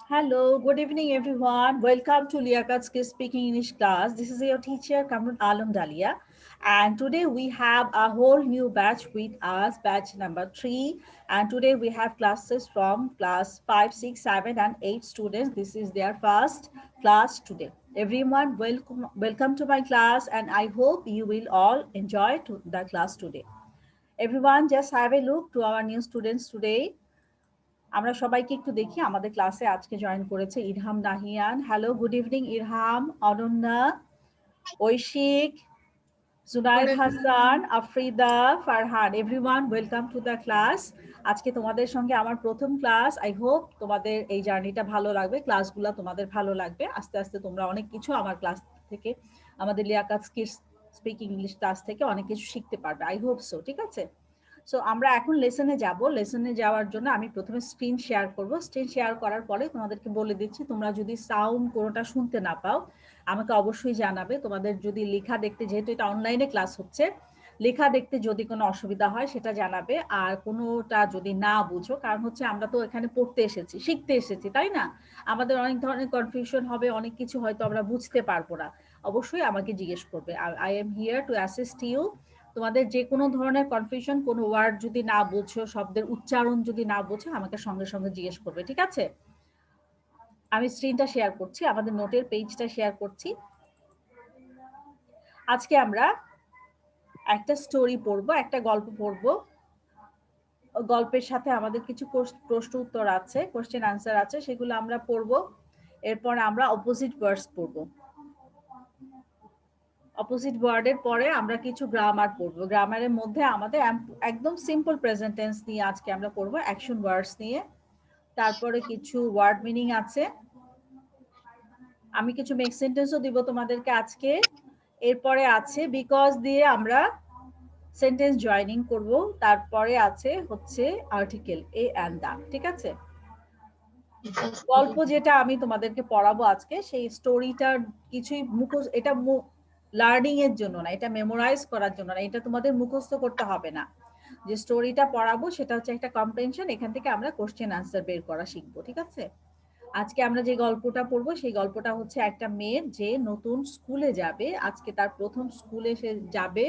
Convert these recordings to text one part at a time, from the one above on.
Hello, good evening, everyone. Welcome to Liakat's Kids Speaking English class. This is your teacher, Kamrun Alam Dalia. And today we have a whole new batch with us, batch number 3. And today we have classes from class 5, 6, 7, and 8 students. This is their first class today. Everyone, welcome to my class, and I hope you will all enjoy the class today. Everyone, just have a look to our new students today. আমরা সবাইকে একটু দেখি আমাদের ক্লাসে আজকে join করেছে Irham Nahiyan. Hello, good evening Irham, Ananya, Oishik, Junaid Hasan, Afrida, Farhan. Everyone welcome to the class. আজকে তোমাদের সঙ্গে আমার প্রথম ক্লাস। আই হোপ তোমাদের এই জার্নিটা ভালো লাগবে, ক্লাসগুলো তোমাদের ভালো লাগবে। আস্তে আস্তে তোমরা অনেক কিছু আমার ক্লাস থেকে, আমাদের Liaquat kids speaking English class থেকে অনেক কিছু শিখতে পারবে। I hope so. ঠিক আছে, সো আমরা এখন লেসনে যাব। লেসনে যাওয়ার জন্য আমি প্রথমে স্ক্রিন শেয়ার করব। স্ক্রিন শেয়ার করার পরে তোমাদেরকে বলে দিচ্ছি, তোমরা যদি সাউন্ড কোনোটা শুনতে না পাও আমাকে অবশ্যই জানাবে। তোমাদের যদি লেখা দেখতে, যেহেতু এটা অনলাইনে ক্লাস হচ্ছে, লেখা দেখতে যদি কোনো অসুবিধা হয় সেটা জানাবে। আর কোনোটা যদি না বুঝো, কারণ হচ্ছে আমরা তো এখানে পড়তে এসেছি, শিখতে এসেছি, তাই না? আমাদের অনেক ধরনের কনফিউশন হবে, অনেক কিছু হয়তো আমরা বুঝতে পারবো না। অবশ্যই আমাকে জিজ্ঞেস করবে। I am here to assist you. তোমাদের যে কোনো ধরনের কনফিউশন, কোনো ওয়ার্ড যদি না বুঝো, শব্দের উচ্চারণ যদি না বুঝো, আমাকে সঙ্গে সঙ্গে জিজ্ঞেস করবে। ঠিক আছে, আমি স্ক্রিনটা শেয়ার করছি, আমাদের নোটের পেজটা শেয়ার করছি। আজকে আমরা একটা স্টোরি পড়বো, একটা গল্প পড়বো। গল্পের সাথে আমাদের কিছু প্রশ্ন উত্তর আছে, কোশ্চেন আনসার আছে, সেগুলো আমরা পড়বো। এরপর আমরা অপোজিট ওয়ার্ডস পড়বো। অপোজিট ওয়ার্ডের পরে আমরা কিছু গ্রামার পড়বো। গ্রামারের মধ্যে আমাদের একদম সিম্পল প্রেজেন্ট টেন্স নিয়ে আজকে আমরা পড়বো, অ্যাকশন ওয়ার্ডস নিয়ে। তারপরে কিছু ওয়ার্ড মিনিং আছে। আমি কিছু মেক সেন্টেন্সও দিব তোমাদেরকে আজকে। এরপরে আছে বিকজ দিয়ে আমরা সেন্টেন্স জয়েনিং করব। তারপরে আছে হচ্ছে আর্টিকেল এ অ্যান্ড দা। ঠিক আছে, গল্প যেটা আমি তোমাদেরকে পড়াবো আজকে, সেই স্টোরিটার কিছুই মুখস্থ, এটা লার্নিং এর জন্য না, এটা মেমোরাইজ করার জন্য না, এটা তোমাদের মুখস্থ করতে হবে না। যে স্টোরিটা পড়াবো সেটা হচ্ছে একটা কম্প্রেনশন, এখান থেকে আমরা কোশ্চেন আনসার বের করা শিখবো। ঠিক আছে, আজকে আমরা যে গল্পটা পড়বো সেই গল্পটা হচ্ছে একটা মেয়ের যে নতুন স্কুলে যাবে, আজকে তার প্রথম স্কুলে সে যাবে,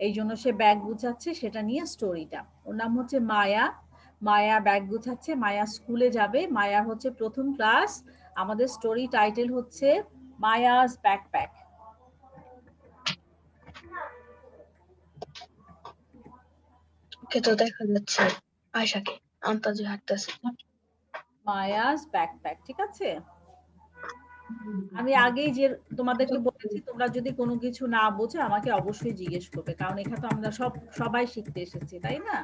এই জন্য সে ব্যাগ গুছাচ্ছে, সেটা নিয়ে স্টোরিটা। ওর নাম হচ্ছে মায়া। মায়া ব্যাগ গুছাচ্ছে, মায়া স্কুলে যাবে, মায়ার হচ্ছে প্রথম ক্লাস। আমাদের স্টোরি টাইটেল হচ্ছে মায়াস ব্যাকপ্যাক। ওকে তো দেখা যাচ্ছে আয়শাকে আন্তাজে হাঁটতেছে। মায়াস ব্যাকপ্যাক। ঠিক আছে, আমি আগেই যে তোমাদেরকে বলেছি, তোমরা যদি কোনো কিছু না বোঝো আমাকে অবশ্যই জিজ্ঞেস করবে, কারণ এখানে তো আমরা সবাই শিখতে এসেছি, তাই না?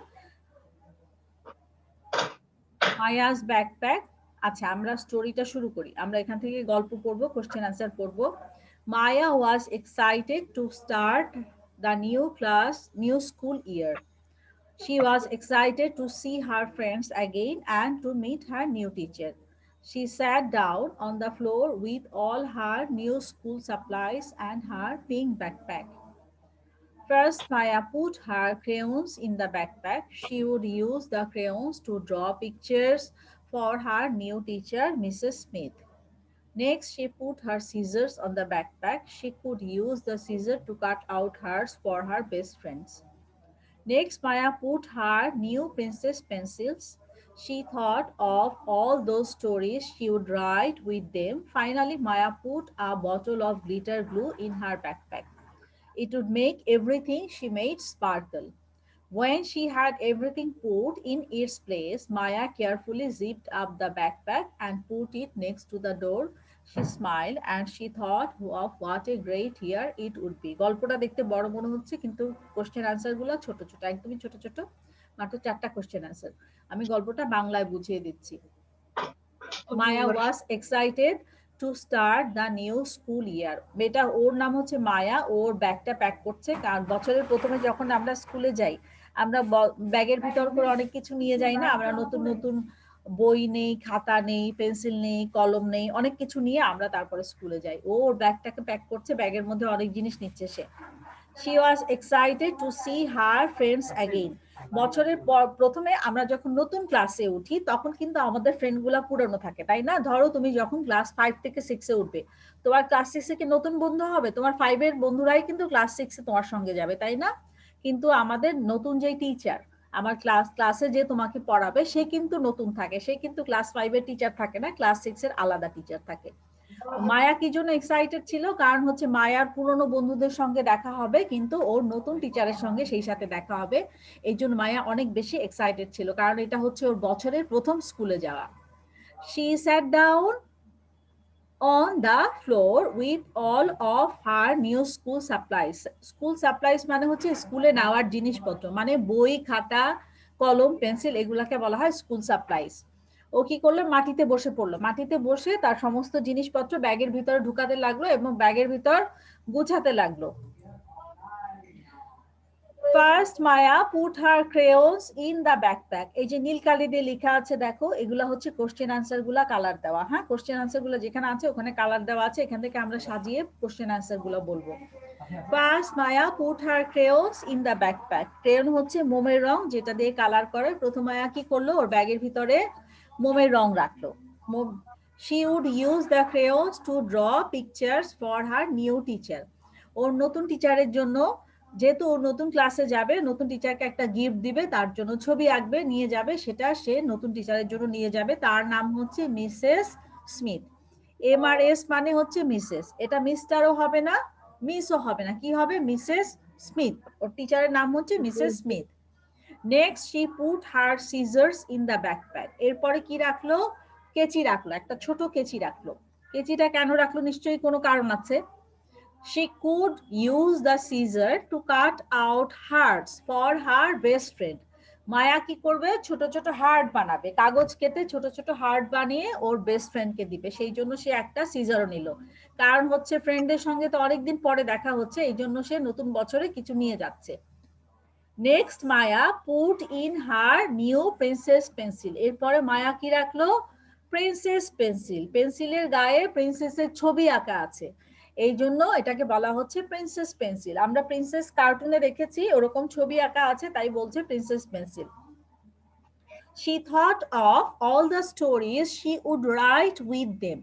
Maya's backpack. আচ্ছা, আমরা স্টোরিটা শুরু করি। আমরা এখান থেকে গল্প পড়বো, কোশ্চেন আনসার পড়বো। Maya was excited to start the new school year. She was excited to see her friends again and to meet her new teacher. She sat down on the floor with all her new school supplies and her pink backpack. First, Maya put her crayons in the backpack. She would use the crayons to draw pictures for her new teacher, Mrs. Smith. Next, she put her scissors on the backpack. She could use the scissors to cut out hers for her best friends. Next, Maya put her new princess pencils. She thought of all those stories she would write with them. Finally, Maya put a bottle of glitter glue in her backpack. It would make everything she made sparkle. When she had everything put in its place, Maya carefully zipped up the backpack and put it next to the door. She smiled and she thought of what a great year it would be. গল্পটা দেখতে বড় মনে হচ্ছে, কিন্তু question answer গুলো ছোট ছোট, একদমই ছোট ছোট, মাত্র 4টা কোশ্চেন আনসার। আমি গল্পটা বাংলায় বুঝিয়ে দিচ্ছি। Maya was excited to start the new school year. মেয়েটা, ওর নাম হচ্ছে মায়া, ওর ব্যাগটা প্যাক করছে। কারণ বছরের প্রথমে যখন আমরা স্কুলে যাই, আমরা ব্যাগের ভিতর করে অনেক কিছু নিয়ে যাই না, আমরা নতুন নতুন বই নেই, খাতা নেই, পেন্সিল নেই, কলম নেই, অনেক কিছু নিয়ে আমরা তারপরে স্কুলে যাই। ও ওর ব্যাগটাকে প্যাক করছে, ব্যাগের মধ্যে অনেক জিনিস নিচ্ছে সে। She was excited to see her friends again. বছরের প্রথমে আমরা যখন নতুন ক্লাসে উঠি তখন কিন্তু আমাদের ফ্রেন্ডগুলা পুরনো থাকে, তাই না? ধরো তুমি যখন ক্লাস 5 থেকে 6-এ উঠবে, তোমার ক্লাস 6-এ কি নতুন বন্ধু হবে? তোমার 5-এর বন্ধুরাই কিন্তু ক্লাস 6-এ তোমার সঙ্গে যাবে, তাই না? কিন্তু আমাদের নতুন যে টিচার, আমার ক্লাসে যে তোমাকে পড়াবে সে কিন্তু নতুন থাকে, সে কিন্তু ক্লাস 5-এর টিচার থাকে না, ক্লাস 6-এর আলাদা টিচার থাকে। মায়া কি জন্য এক্সাইটেড ছিল? কারণ হচ্ছে মায়ার পুরনো বন্ধুদের সঙ্গে দেখা হবে, কিন্তু ওর নতুন টিচারের সঙ্গে সেই সাথে দেখা হবে। এই জন্য মায়া অনেক বেশি এক্সাইটেড ছিল, কারণ এটা হচ্ছে ওর বছরের প্রথম স্কুলে যাওয়া। She sat down on the floor with all of her new school supplies. School supplies মানে হচ্ছে স্কুলে নেওয়ার জিনিসপত্র, মানে বই, খাতা, কলম, পেন্সিল, এগুলাকে বলা হয় স্কুল সাপ্লাইজ। ও কি করলো? মাটিতে বসে পড়লো। মাটিতে বসে তার সমস্ত জিনিসপত্র ব্যাগের ভিতরে ঢুকাতে লাগলো এবং ব্যাগের ভিতর গুছাতে লাগলো। First Maya put her crayons in the backpack. এই যে নীল কালি দিয়ে লেখা আছে দেখো, এগুলা হচ্ছে কোশ্চেন আনসার গুলা কালার দেওয়া। হ্যাঁ, কোশ্চেন আনসার গুলা যেখানে আছে ওখানে কালার দেওয়া আছে, এখান থেকে আমরা সাজিয়ে কোশ্চেন আনসার গুলা বলবো। First Maya put her crayons in the backpack. Crayon হচ্ছে মোমের রং, যেটা দিয়ে কালার করে। প্রথম মায়া কি করলো? ওর ব্যাগের ভিতরে মোমের রং রাখলো। She would use the crayons to draw pictures for her new teacher. ওর নতুন টিচারের জন্য, যেহেতু ও নতুন ক্লাসে যাবে, নতুন টিচারকে একটা গিফট দিবে, তার জন্য ছবি আঁকবে, নিয়ে যাবে, সেটা সে নতুন টিচারের জন্য নিয়ে যাবে। তার নাম হচ্ছে মিসেস স্মিথ। MRS মানে হচ্ছে মিসেস, এটা মিস্টারও হবে না, মিসও হবে না, কি হবে? Mrs Smith. ওর টিচারের নাম হচ্ছে Mrs Smith. Next she put her scissors in the backpack. এরপরে কি রাখলো? কেচি রাখলো, একটা ছোট কেচি রাখলো। কেচিটা কেন রাখলো? নিশ্চয়ই কোনো কারণ আছে। She could use the scissor to cut out hearts for her best friend. মায়া কি করবে? ছোট ছোট হার্ট বানাবে, কাগজ কেটে ছোট ছোট হার্ট বানিয়ে ওর বেস্ট ফ্রেন্ডকে দিবে। সেই জন্য সে একটা সিজারও নিল, কারণ হচ্ছে ফ্রেন্ডের সঙ্গে তো অনেকদিন পরে দেখা হচ্ছে, এই জন্য সে নতুন বছরে কিছু নিয়ে যাচ্ছে। Next Maya put in her new princess pencil. এরপরে মায়া কি রাখলো? Princess pencil. পেন্সিলের গায়ে প্রিন্সেসের ছবি আঁকা আছে, এই জন্য এটাকে বলা হচ্ছে প্রিন্সেস পেন্সিল। আমরা প্রিন্সেস কার্টুনে দেখেছি ওরকম ছবি আঁকা আছে, তাই বলছে princess pencil. She thought of all the stories she would write with them.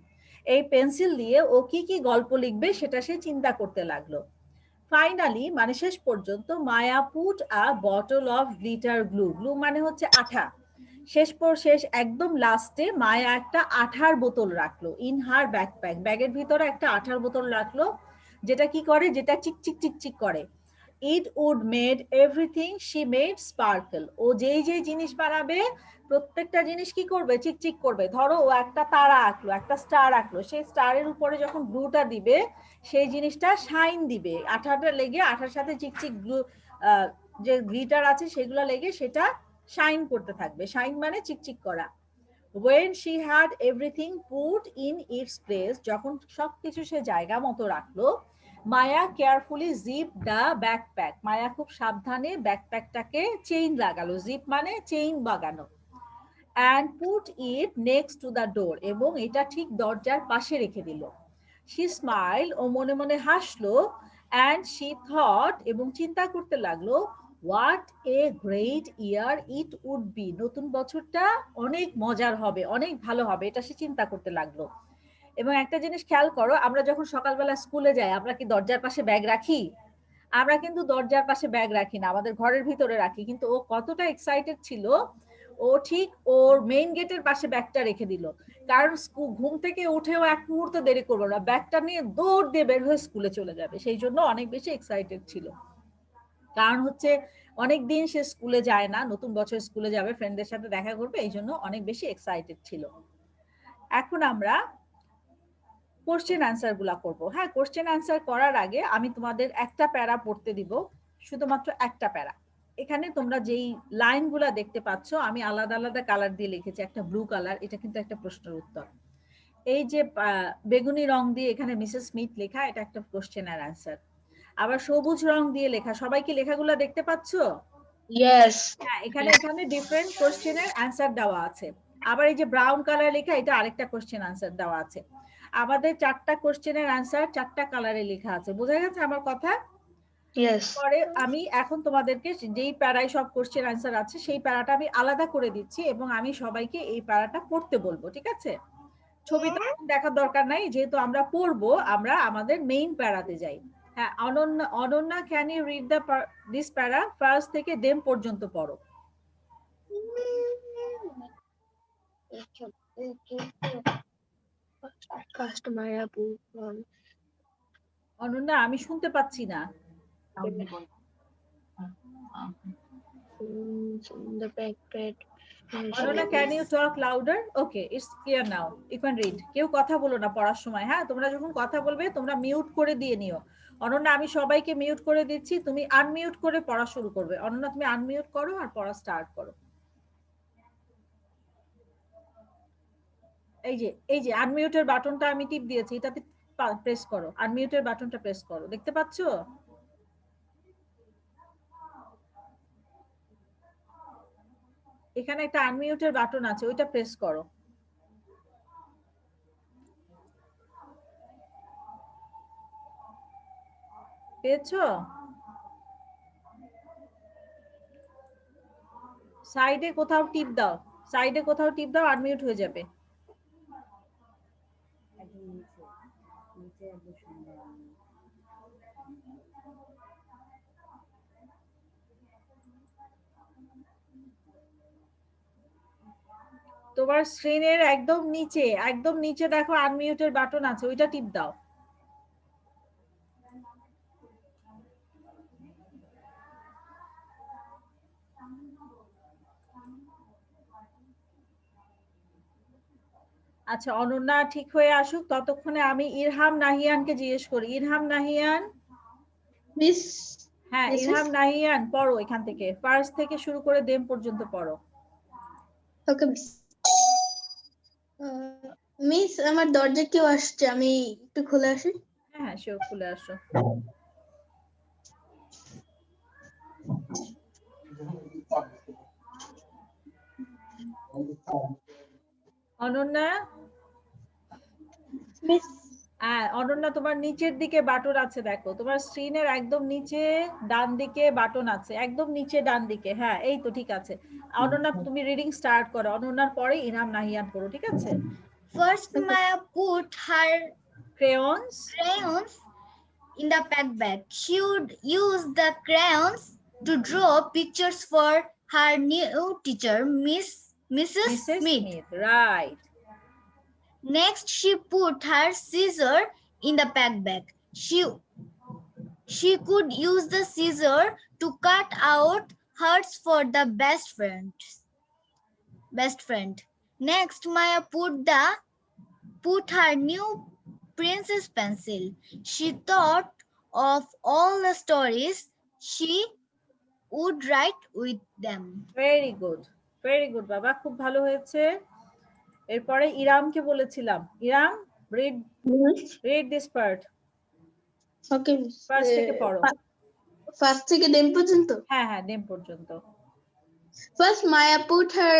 এই পেন্সিল দিয়ে ও কি কি গল্প লিখবে সেটা সে চিন্তা করতে লাগলো। ফাইনালি, মানে শেষ পর্যন্ত, Maya put a bottle of glitter glue. Glue মানে হচ্ছে আঠা। শেষ একদম লাস্টে মায়া একটা আঠার বোতল রাখলো ইন হার ব্যাকপ্যাক। ব্যাগের ভিতরে একটা আঠার বোতল রাখলো, যেটা কি করে? যেটা চিকচিক চিকচিক করে। It would made everything she made sparkle. ও যেই যেই জিনিস বানাবে প্রত্যেকটা জিনিস কি করবে? চিকচিক করবে। ধরো ও একটা তারা আঁকলো, একটা স্টার আঁকলো, সেই স্টারের উপরে যখন গ্লুটা দিবে সেই জিনিসটা শাইন দিবে, আঠাটা লেগে, আঠার সাথে চিকচিক গ্লু যে গ্লিটার আছে সেগুলো লেগে সেটা শাইন করতে থাকবে। শাইন মানে চিকচিক করা। When she had everything put in its place, যখন সবকিছু সে জায়গা মতো রাখলো, মায়া কেয়ারফুলি জিপ দা ব্যাকপ্যাক। মায়া খুব সাবধানে ব্যাকপ্যাকটাকে চেইন লাগালো। জিপ মানে চেইন লাগানো। and put it next to the door, এবং এটা ঠিক দরজার পাশে রেখে দিল। She smiled, ও মনে মনে হাসলো, and she thought, এবং চিন্তা করতে লাগলো, what a great year it would be. নতুন বছরটা অনেক মজার হবে, অনেক ভালো হবে, এটা সে চিন্তা করতে লাগলো। এবং একটা জিনিস খেয়াল করো, আমরা যখন সকালবেলা স্কুলে যাই আমরা কি দরজার পাশে ব্যাগ রাখি? আমরা কিন্তু দরজার পাশে ব্যাগ রাখি না, আমাদের ঘরের ভিতরে রাখি। কিন্তু ও কতটা এক্সাইটেড ছিল, ও ঠিক ওর মেইন গেটের পাশে ব্যাগটা রেখে দিল, কারণ ঘুম থেকে উঠেও এক মুহূর্ত দেরি করবো না, ব্যাগটা নিয়ে দৌড় দিয়ে বের হয়ে স্কুলে চলে যাবে। সেই জন্য অনেক বেশি এক্সাইটেড ছিল, কারণ হচ্ছে অনেকদিন সে স্কুলে যায় না, নতুন বছর স্কুলে যাবে, ফ্রেন্ডদের সাথে দেখা করবে, এই জন্য অনেক বেশি এক্সাইটেড ছিল। এখন আমরা কোশ্চেন আনসার গুলা করবো। হ্যাঁ, কোশ্চেন আনসার করার আগে আমি তোমাদের একটা প্যারা পড়তে দিব, শুধুমাত্র একটা প্যারা। এখানে তোমরা যেই লাইনগুলা দেখতে পাচ্ছ আমি আলাদা আলাদা কালার দিয়ে লিখেছি। একটা ব্লু কালার, এটা কিন্তু একটা প্রশ্নের উত্তর। এই যে বেগুনি রং দিয়ে এখানে মিসেস স্মিথ লেখা, এটা একটা কোশ্চেনের আনসার। আবার সবুজ রং দিয়ে লেখা, সবাই কি লেখাগুলা দেখতে পাচ্ছ? ইয়েস। হ্যাঁ, এখানে ডিফারেন্ট কোশ্চেনের আনসার দেওয়া আছে। আবার এই যে ব্রাউন কালার লেখা, এটা আরেকটা কোশ্চেন আনসার দেওয়া আছে। আমাদের চারটা কোশ্চেনের আনসার চারটা কালারে লেখা আছে। বোঝা গেছে আমার কথা? Yes. পরে আমি এখন তোমাদেরকে যেই প্যারায় সব কোশ্চেন অ্যান্সার আছে সেই প্যারাটা আমি আলাদা করে দিচ্ছি এবং আমি সবাইকে এই প্যারাটা পড়তে বলবো, ঠিক আছে? ছবি তো দেখার দরকার নাই, যেহেতু আমরা পড়বো, আমরা আমাদের মেইন প্যারাতে যাই। হ্যাঁ, Ananya can you read this para first থেকে দেম পর্যন্ত পড়ো। First Maya put অনন্যা আমি শুনতে পাচ্ছি না। in the backpack. Ananya can you talk louder? Okay, it's clear now, you can read. কেউ কথা বলো না পড়ার সময়, হ্যাঁ? তোমরা যখন কথা বলবে তোমরা মিউট করে দিয়ে নিও। অনন্যা আমি সবাইকে মিউট করে দিচ্ছি, তুমি আনমিউট করে পড়া শুরু করবে। অনন্যা তুমি আনমিউট করো আর পড়া স্টার্ট করো। এই যে আনমিউটের বাটনটা আমি টিপ দিয়েছি, এটাতে প্রেস করো, আনমিউটের বাটনটা প্রেস করো, দেখতে পাচ্ছো? এখানে একটা আনমিউটের বাটন আছে, ওইটা প্রেস করো। পেয়েছো? সাইডে কোথাও টিপ দাও, সাইডে কোথাও টিপ দাও, আনমিউট হয়ে যাবে। তোমার স্ক্রিনের একদম নিচে দেখো আনমিউটের বাটন আছে, ওইটা টিপ দাও। আচ্ছা, অনন্যা ঠিক হয়ে আসুক, ততক্ষণে আমি ইরহাম নাহিয়ানকে জিজ্ঞেস করি। ইরহাম নাহিয়ান, Miss. হ্যাঁ ইরহাম নাহিয়ান পড়ো এখান থেকে, ফার্স্ট থেকে শুরু করে দেম পর্যন্ত পড়ো। ওকে মিস। মিস আমার দরজা কেউ আসছে, আমি একটু খুলে আসি। হ্যাঁ শিওর, খুলে আসো। অনন্যা, মিস। অনন্যা তোমার নিচের দিকে বাটন আছে, দেখো তোমার স্ক্রিনের একদম নিচে ডান দিকে বাটন আছে, একদম নিচে ডান দিকে। হ্যাঁ এই তো ঠিক আছে। অনন্যা তুমি রিডিং স্টার্ট করো, অনন্যার পরে ইরহাম নাহিয়ান পড়ো, ঠিক আছে? First, Maya put her crayons in the pack bag. She would use the crayons to draw pictures for her new teacher, Mrs. Smith. Right. Next, she put her scissor in the pack bag. She could use the scissor to cut out hearts for the best friend. Next, Maya put her new princess pencil. She thought of all the stories she would write with them. Very good, very good বাবা, খুব ভালো হয়েছে। এরপরে ইরামকে বলেছিলাম, ইরাম read this part. Okay first থেকে পড়ো। First থেকে them পর্যন্ত? হ্যাঁ হ্যাঁ, দেম পর্যন্ত। First, Maya put her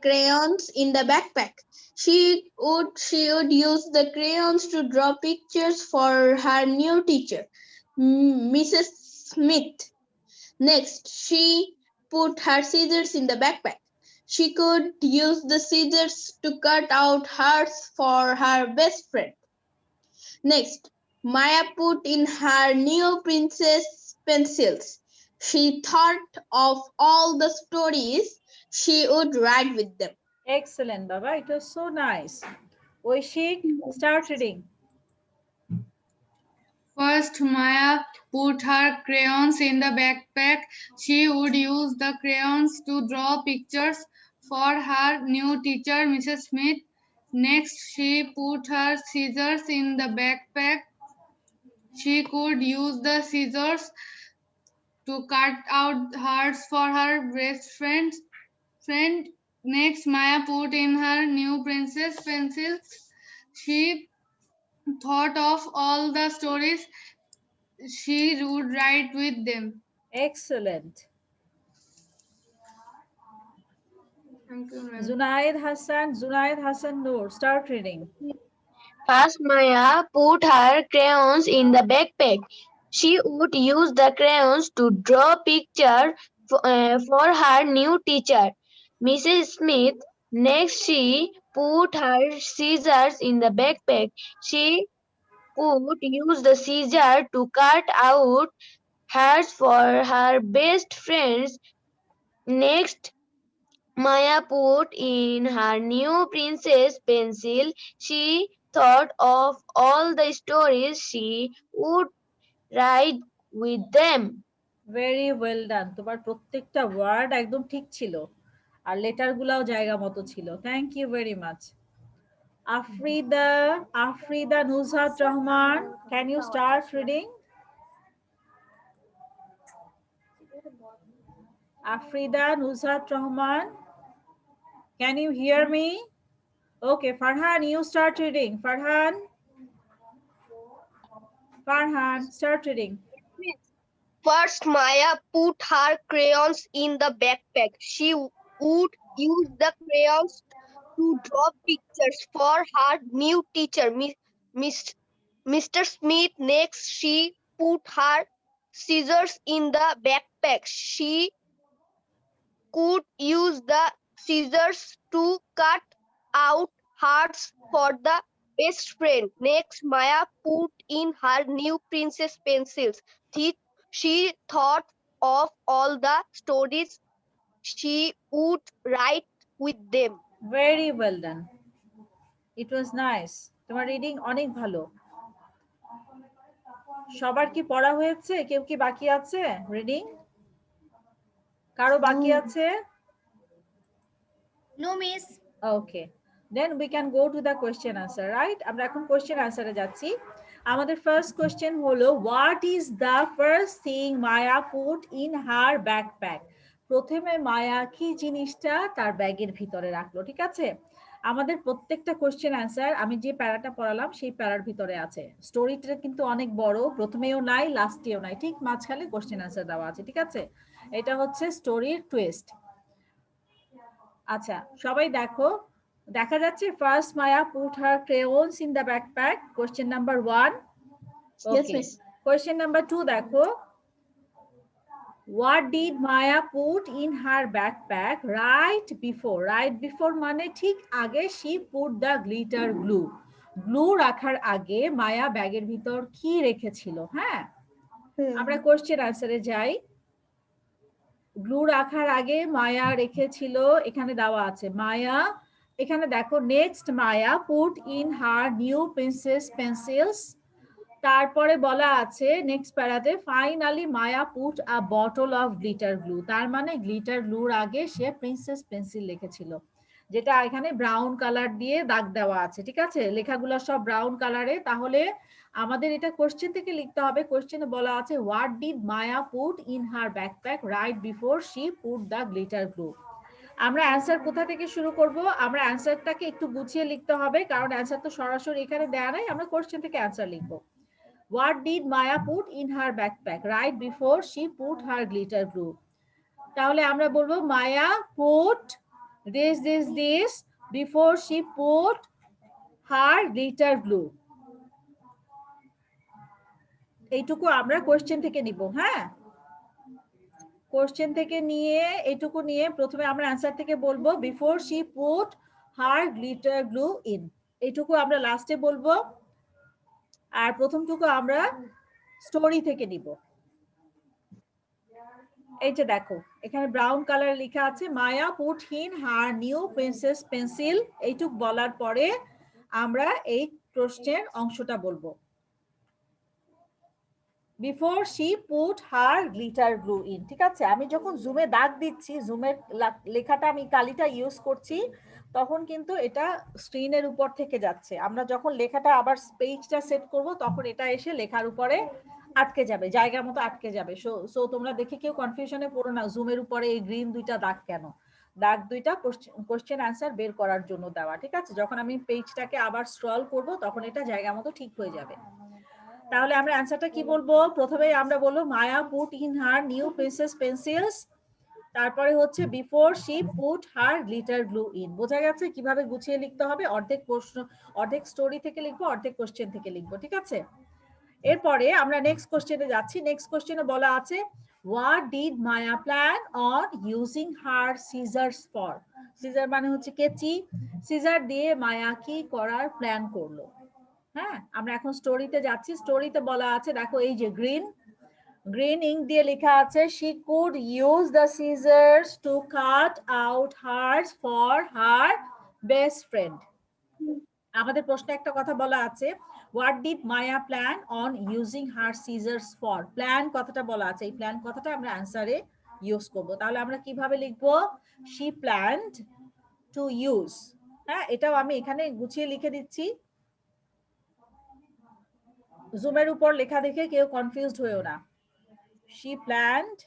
crayons in the backpack. She would use the crayons to draw pictures for her new teacher, Mrs. Smith. Next, she put her scissors in the backpack. She could use the scissors to cut out hearts for her best friend. Next, Maya put in her new princess pencils. She thought of all the stories she would write with them. Excellent, Baba. It was so nice. Oishik, start reading. First, Maya put her crayons in the backpack. She would use the crayons to draw pictures for her new teacher, Mrs. Smith. Next, she put her scissors in the backpack. She could use the scissors to cut out hearts for her best friend. Next, Maya put in her new princess pencils. She thought of all the stories she would write with them. Excellent. Thank you, ma'am. Zunaid Hassan Noor, start reading. First, Maya put her crayons in the backpack. She would use the crayons to draw pictures for her new teacher, Mrs. Smith. Next, she put her scissors in the backpack. She would use the scissors to cut out hairs for her best friends. Next, Maya put in her new princess pencil. She thought of all the stories she would write with them. Very well ডান, তোমার প্রত্যেকটা word একদম ঠিক ছিল আর letter গুলাও জায়গা মতো ছিল। Thank you very much. Afrida Nuzhat Rahman, can you start reading? Afrida Nuzhat Rahman, can you hear me? Okay, Farhan, you start reading. Farhan, start reading. First, Maya put her crayons in the backpack. She would use the crayons to draw pictures for her new teacher, Mr. Smith. Next, she put her scissors in the backpack. She could use the scissors to cut out hearts for the best friend. Next, Maya put in her new princess pencils. She thought of all the stories she would write with them. Very well done. It was nice. তোমার reading অনেক ভালো। সবার কি পড়া হয়েছে? কেউ কি বাকি আছে রিডিং? কারো বাকি আছে? No, miss. Okay, then we can go to the question answer, right? আমরা এখন question answer এ যাচ্ছি। আমাদের ফার্স্ট কোয়েশ্চেন হলো, what is the first thing Maya put in her backpack? প্রথমে মায়া কি জিনিসটা তার ব্যাগের ভিতরে রাখলো, ঠিক আছে? আমাদের প্রত্যেকটা কোয়েশ্চেন অ্যান্সার আমি যে প্যারাটা পড়ালাম সেই প্যারার ভিতরে আছে। স্টোরিটা কিন্তু অনেক বড়, প্রথমেও নাই লাস্টেও নাই, ঠিক মাঝখানে কোয়েশ্চেন অ্যান্সার দেওয়া আছে, ঠিক আছে? এটা হচ্ছে স্টোরির টুইস্ট। আচ্ছা, সবাই দেখো, দেখা যাচ্ছে first Maya put her crayons in the backpack, question number 1। Yes, miss. Question number 2 দেখো, what did Maya put in her backpack right before? Right before মানে ঠিক আগে, she put the glitter glue. Glue রাখার আগে মায়া ব্যাগের ভিতর কি রেখেছিল? হ্যাঁ, আমরা কোয়েশ্চেন আনসারে যাই। গ্লু রাখার আগে মায়া রেখেছিল, এখানে দেওয়া আছে মায়া, এখানে দেখো next Maya put in her new princess pencils, তারপরে বলা আছে নেক্সট প্যারাতে finally Maya put a bottle of glitter glue, তার মানে গ্লিটার গ্লুর আগে সে প্রিন্সেস পেন্সিল লিখেছিল, যেটা এখানে ব্রাউন কালার দিয়ে দাগ দেওয়া আছে, ঠিক আছে? লেখাগুলো সব ব্রাউন কালারে। তাহলে আমাদের এটা কোশ্চেন থেকে লিখতে হবে। কোশ্চেনে বলা আছে what did Maya put in her backpack right before she put the glitter glue. আমরা অ্যান্সার কোথা থেকে শুরু করব? আমরা অ্যান্সারটাকে একটু গুছিয়ে লিখতে হবে, কারণ অ্যান্সার তো সরাসরি এখানে দেয়া নাই, আমরা কোশ্চেন থেকে অ্যান্সার লিখবো। What did Maya put in her backpack right before she put her glitter glue? তাহলে আমরা বলবো Maya put this before she put her glitter glue. এইটুকু আমরা কোশ্চেন থেকে নিব। হ্যাঁ, কোশ্চেন থেকে নিয়ে এইটুকু নিয়ে প্রথমে আমরা অ্যান্সার থেকে বলবো before she put her glitter glue in, এইটুকু আমরা লাস্টে বলবো, আর প্রথমটুকু আমরা স্টোরি থেকে নিব। এই যে দেখো এখানে ব্রাউন কালার লেখা আছে Maya put in her new princess pencil, এইটুক বলার পরে আমরা এই প্রশ্নের অংশটা বলবো, before she put her glitter glue in, ঠিক আছে? আমি যখন জুমে দাগ দিচ্ছি, জুমের লেখাটা আমি কালিটা ইউজ করছি, তখন কিন্তু এটা স্ক্রিনের উপর থেকে যাচ্ছে। আমরা যখন লেখাটা আবার পেজটা সেট করব, তখন এটা এসে লেখার উপরে আটকে যাবে, জায়গা মতো আটকে যাবে। সো তোমরা দেখে কেউ কনফিউশনে পড়ো না, জুমের উপরে এই গ্রিন দুইটা দাগ কেন? দাগ দুইটা কোশ্চেন অ্যান্সার বের করার জন্য দেওয়া, ঠিক আছে? যখন আমি পেজটাকে আবার স্ক্রল করব, তখন এটা জায়গা মতো ঠিক হয়ে যাবে। তাহলে আমরা অ্যান্সারটা কি বলবো? প্রথমে আমরা বলবো Maya put in her new princess pencils, তারপরে হচ্ছে before she put her glitter glue in. বোঝা গেছে কিভাবে গুছিয়ে লিখতে হবে? অর্ধেক প্রশ্ন, অর্ধেক স্টোরি থেকে লিখবো, অর্ধেক কোশ্চেন থেকে লিখবো, ঠিক আছে? এরপরে আমরা নেক্সট কোশ্চেনে যাচ্ছি। নেক্সট কোশ্চেনে বলা আছে what did Maya plan on using her scissors for. Scissor মানে হচ্ছে কেচি, সিজার দিয়ে মায়া কি করার প্ল্যান করলো। হ্যাঁ, আমরা এখন স্টোরিতে যাচ্ছি। স্টোরিতে বলা আছে, দেখো এই যে গ্রিন ইঙ্ক দিয়ে লেখা আছে she could use the scissors to cut out hers for her best friend. আমাদের প্রশ্নে একটা কথা বলা আছে what did Maya plan on using her scissors for. Plan কথাটা বলা আছে, এই প্ল্যান কথাটা আমরা অ্যানসারে ইউজ করব। তাহলে আমরা কিভাবে লিখবো, she planned to use। হ্যাঁ, এটাও আমি এখানে গুছিয়ে লিখে দিচ্ছি, জুমের উপর লেখা দেখে কেউ কনফিউজড হয়েও না। she planned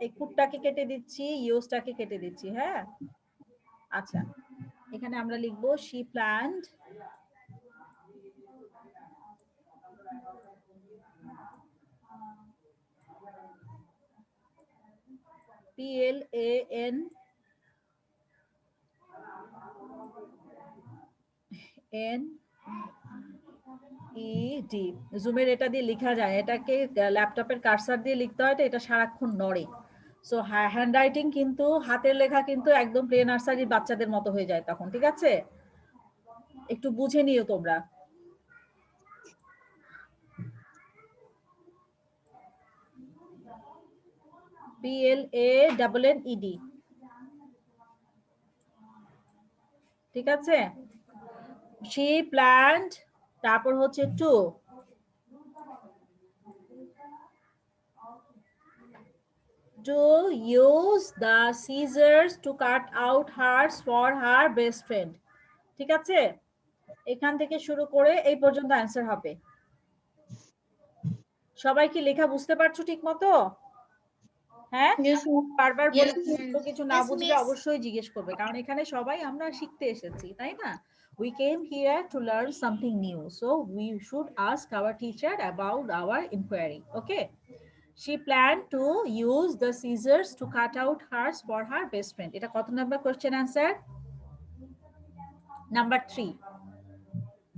এই কুটটাকে কেটে দিচ্ছি, ইউজটাকে কেটে দিচ্ছি। হ্যাঁ, আচ্ছা, এখানে আমরা লিখবো she planned PLANNED। জুমের এটা দিয়ে লেখা যায়, এটাকে ল্যাপটপের কার্সার দিয়ে লিখতে হয়, তো এটা সারাক্ষণ নড়ে। সো হ্যান্ড রাইটিং কিন্তু, হাতের লেখা কিন্তু একদম প্লে নার্সারির বাচ্চাদের মতো হয়ে যায় তখন। ঠিক আছে, একটু বুঝে নিও তোমরা। PLANNED, ঠিক আছে। she planned, তারপর হচ্ছে to use the scissors to cut out hers for her best friend। ঠিক আছে, এখান থেকে শুরু করে এই পর্যন্ত অ্যান্সার হবে। সবাই কি লেখা বুঝতে পারছো ঠিক মতো? হ্যাঁ, বারবার বলে কিছু না বুঝলে অবশ্যই জিজ্ঞেস করবে, কারণ এখানে সবাই আমরা শিখতে এসেছি, তাই না? We came here to learn something new, so we should ask our teacher about our inquiry. Okay, she planned to use the scissors to cut out hers for her best friend. এটা কত number question answer? Number 3,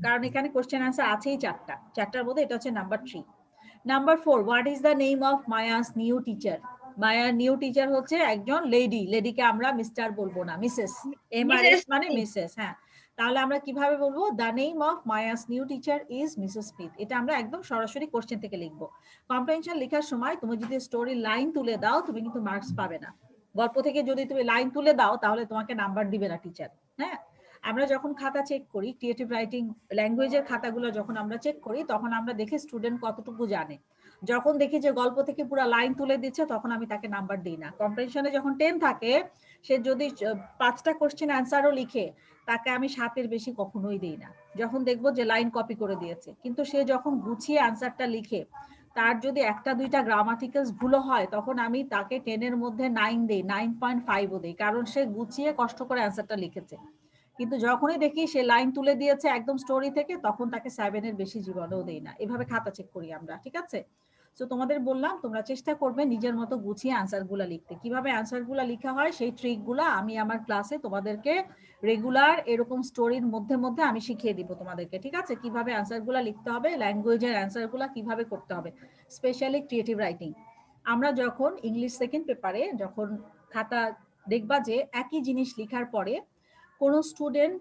কারণ এখানে question answer আছেই চারটার মধ্যে এটা হচ্ছে number 3। Number 4, what is the name of Maya's new teacher. মায়ার নিউ টিচার হচ্ছে একজন লেডি, লেডিকে আমরা মিস্টার বলবো না, মিসেস, MRS মানে মিসেস। হ্যাঁ, তাহলে আমরা কিভাবে বলবো, the name of Maya's new teacher is Mrs Smith. এটা আমরা একদম সরাসরি কোশ্চেন থেকে লিখবো। কম্প্রিহেনশন লেখার সময় তুমি যদি স্টোরি লাইন তুলে দাও, তুমি কিন্তু মার্কস পাবে না। গল্প থেকে যদি তুমি লাইন তুলে দাও, তাহলে তোমাকে নাম্বার দিবে না টিচার। হ্যাঁ, আমরা যখন খাতা চেক করি, ক্রিয়েটিভ রাইটিং ল্যাঙ্গুয়েজের খাতাগুলো যখন আমরা চেক করি, তখন আমরা দেখি স্টুডেন্ট কতটুকু জানে। যখন দেখি যে গল্প থেকে পুরো লাইন তুলে দিচ্ছে, তখন আমি তাকে নাম্বার দিই না। কম্প্রিহেনশনে যখন 10 থাকে, সে যদি 5টা কোশ্চেন অ্যান্সারও লিখে, তাকে আমি 7-এর বেশি কখনোই দিই না। যখন দেখবো যে লাইন কপি করে দিয়েছে, কিন্তু সে যখন গুছিয়ে অ্যান্সারটা লিখে, তার যদি 1-2টা গ্রামাটিক্যালস ভুল হয়, তখন আমি তাকে 10-এর মধ্যে 9 দেই, 9.5ও দেই, কারণ সে গুছিয়ে কষ্ট করে অ্যান্সারটা লিখেছে। কিন্তু যখনই দেখি সে লাইন তুলে দিয়েছে একদম স্টোরি থেকে, তখন তাকে 7-এর বেশি জীবনেও দেই না। এভাবে খাতা চেক করি আমরা, ঠিক আছে? তো তোমাদের বললাম, তোমরা চেষ্টা করবে নিজের মতো গুছিয়ে অ্যান্সারগুলো লিখতে। কিভাবে অ্যান্সারগুলো লেখা হয় সেই ট্রিকগুলো আমি আমার ক্লাসে তোমাদেরকে রেগুলার এরকম স্টোরির মধ্যে মধ্যে আমি শিখিয়ে দিব তোমাদেরকে, ঠিক আছে? কিভাবে অ্যান্সারগুলো লিখতে হবে, ল্যাঙ্গুয়েজের অ্যান্সারগুলো কিভাবে করতে হবে, স্পেশালি ক্রিয়েটিভ রাইটিং। আমরা যখন ইংলিশ সেকেন্ড পেপারে যখন খাতা দেখবা যে একই জিনিস লেখার পরে কোন স্টুডেন্ট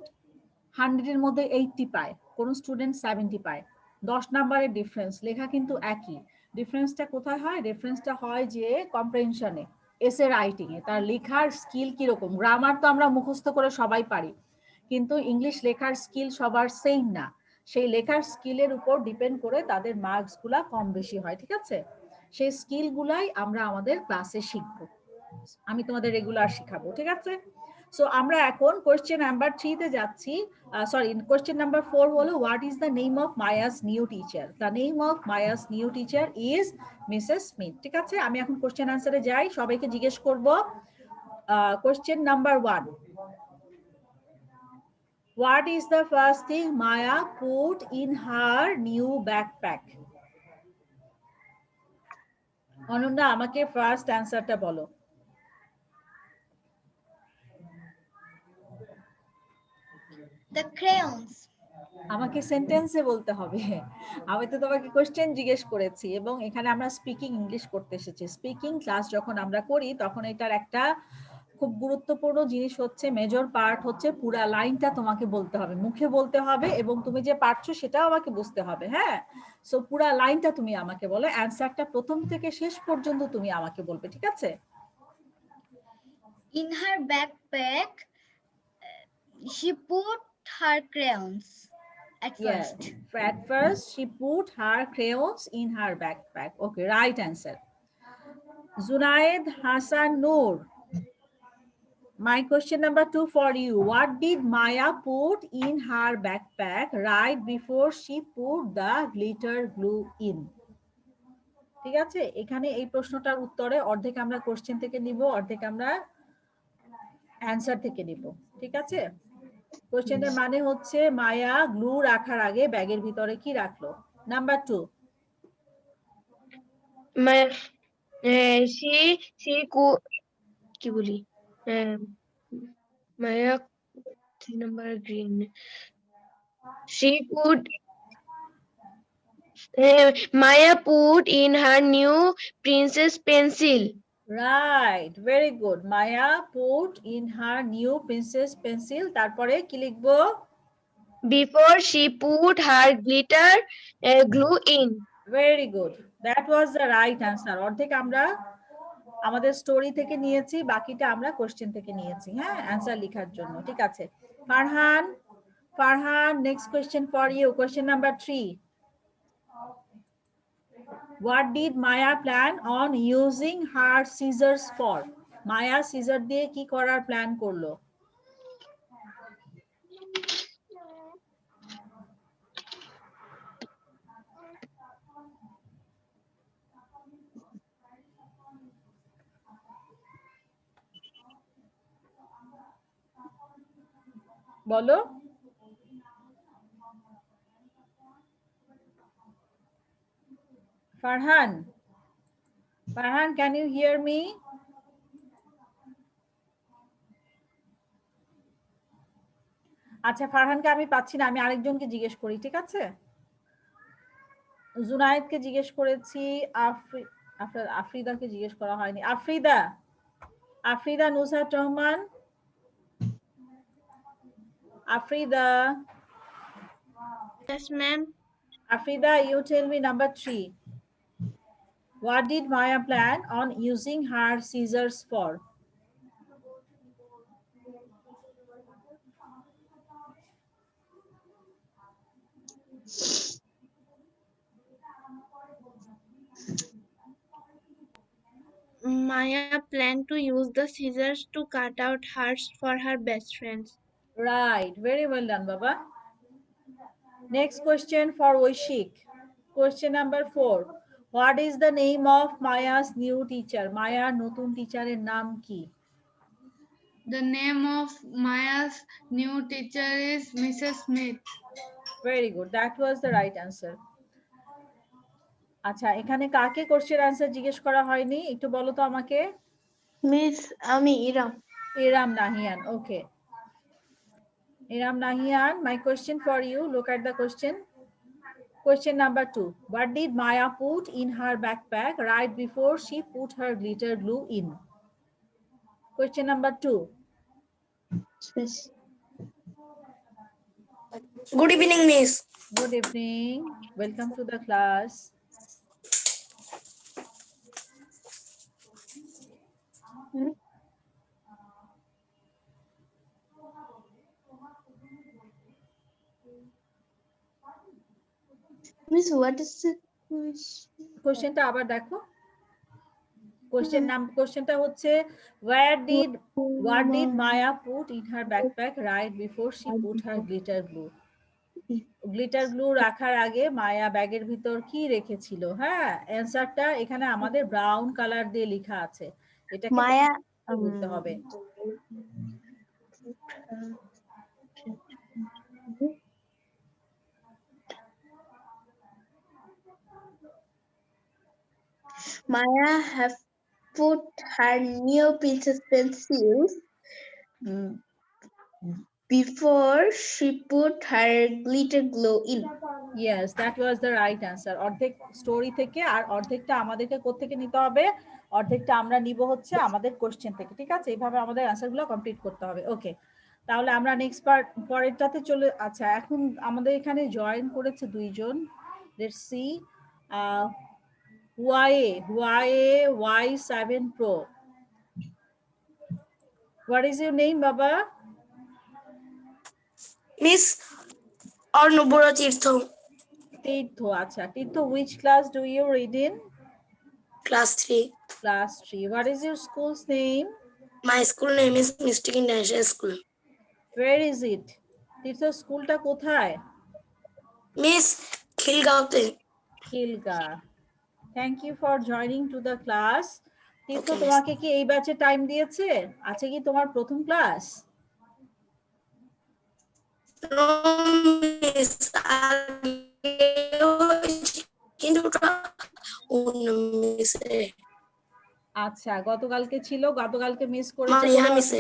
100-এর মধ্যে 80 পায়, কোন স্টুডেন্ট 70 পায়, 10 নাম্বারের ডিফারেন্স, লেখা কিন্তু একই। ডিফারেন্সটা কোথায় হয়? ডিফারেন্সটা হয় যে কম্প্রিহেনশনে, এসে রাইটিং এ, তার লেখার স্কিল কিরকম। গ্রামার তো আমরা মুখস্থ করে সবাই পারি, কিন্তু ইংলিশ লেখার স্কিল সবার সেম না। সেই লেখার স্কিলের উপর ডিপেন্ড করে তাদের মার্কস গুলা কম বেশি হয়, ঠিক আছে? সেই স্কিল গুলাই আমরা আমাদের ক্লাসে শিখবো, আমি তোমাদের রেগুলার শিখাবো, ঠিক আছে? সো আমরা এখন কোশ্চেন নাম্বার 3 তে যাচ্ছি। সরি, কোশ্চেন নাম্বার 4 হলো what is the name of Maya's new teacher. The name of Maya's new teacher is Mrs Smith, ঠিক আছে? আমি এখন কোশ্চেন আনসারে যাই, সবাইকে জিজ্ঞেস করব। Question number 1, what is the first thing Maya put in her new backpack? Ananya, আমাকে first অ্যান্সারটা বলো। The crayons. আমাকে সেন্টেন্সে বলতে হবে। আমি তো তোমাকে কোশ্চেন জিজ্ঞেস করেছি এবং এখানে আমরা স্পিকিং ইংলিশ করতে এসেছি। স্পিকিং ক্লাস যখন আমরা করি তখন এটার একটা খুব গুরুত্বপূর্ণ জিনিস হচ্ছে, মেজর পার্ট হচ্ছে পুরা লাইনটা তোমাকে বলতে হবে, মুখে বলতে হবে এবং তুমি যে পারছো সেটাও আমাকে বুঝতে হবে। হ্যাঁ, সো পুরা লাইনটা তুমি আমাকে বলো, অ্যানসারটা প্রথম থেকে শেষ পর্যন্ত তুমি আমাকে বলবে, ঠিক আছে? In her backpack, she put her crayons. At Yes. first. At first, she put her crayons in her backpack. Okay, right answer. Zunaid Hassan Noor. My question number 2 for you. What did Maya put in her backpack right before she put the glitter glue in? ঠিক আছে, এখানে এই প্রশ্নটার উত্তরে অর্ধেক আমরা question থেকে নিব, অর্ধেক আমরা অ্যানসার থেকে নিব, ঠিক আছে? কোশ্চেনের মানে হচ্ছে মায়া গ্লু রাখার আগে ব্যাগের ভিতরে কি রাখলো? নাম্বার 2, she could কি বলি মায়া 3 number green she could Maya put in her new princess pencil. right, very good. Maya put in her new princess pencil, তারপরে কি লিখবো? Before she put her glitter glue in. Very good, that was the right answer. অর্ধেক আমরা আমাদের story থেকে নিয়েছি, বাকিটা আমরা কোশ্চেন থেকে নিয়েছি। হ্যাঁ, অ্যানসার লেখার জন্য, ঠিক আছে? Farhan, next question for you. Question number 3. What did Maya plan on using her scissors for? Maya scissor দিয়ে কি করার প্ল্যান করলো? বলো। Farhan, can you hear me? আচ্ছা, ফারহানকে আমি পাচ্ছি না, আমি আরেকজনকে জিজ্ঞেস করি, ঠিক আছে? জুনায়েদকে জিজ্ঞেস করেছি, আফরিদাকে জিজ্ঞেস করা হয়নি। আফরিদা Nusrat Rahman, আফরিদা। Yes, ma'am. Afrida, you tell me number 3. What did Maya plan on using her scissors for? Maya planned to use the scissors to cut out hearts for her best friends. Right, very well done, Baba. Next question for Oishik. Question number 4. What is the name of Maya's new teacher? Maya নতুন টিচারের নাম কি? The name of Maya's new teacher is Mrs. Smith. Very good, that was the right answer. আচ্ছা, এখানে কাকে question answer জিজ্ঞেস করা হয়নি একটু বলো তো আমাকে। মিস আমি ইরাম। Iram Nahian, okay. Iram Nahian, my question for you, look at the question. Question number 2. What did Maya put in her backpack right before she put her glitter glue in? Question number 2. Good evening, Miss. Good evening. Welcome to the class. Miss, what is the কোশ্চেনটা আবার দেখো। কোশ্চেনটা হচ্ছে what did Maya put in her backpack right before she put her glitter glue? Glitter glue রাখার আগে মায়া ব্যাগের ভিতর কি রেখেছিল? হ্যাঁ, অ্যানসারটা এখানে আমাদের ব্রাউন কালার দিয়ে লেখা আছে, এটাকে মায়া বলতে হবে। Maya have put her new princess pencils before she put her glitter glue in. Yes, that was the right answer. অর্ধেক স্টোরি থেকে আর অর্ধেকটা আমাদেরকে কোত্থেকে নিতে হবে, অর্ধেকটা আমরা নিব হচ্ছে আমাদের কোশ্চেন থেকে। ঠিক আছে, এইভাবে আমাদের অ্যান্সারগুলো কমপ্লিট করতে হবে। ওকে, তাহলে আমরা নেক্সট পরেরটাতে চলে। আচ্ছা, এখন আমাদের এখানে জয়েন করেছে দুইজন। Let's see Y7 Pro. What is your name, Baba? Miss Arnubura Tirtho, Tirtho. Acha, Tirtho, which class do you read in? class 3. Class 3. What is your school's name? My school name is Mystic International School. Where is it? Tirtho, schoolটা কোথায়? Miss Khilgaote. Khilga. Thank you for joining to the class. Tirtha, Okay, তোমাকে কি এই ব্যাচে time দিয়েছে? আছে কি তোমার প্রথম ক্লাস? No, Miss. আচ্ছা, গতকালকে ছিল, গতকালকে মিস করেছে। Maria Miss.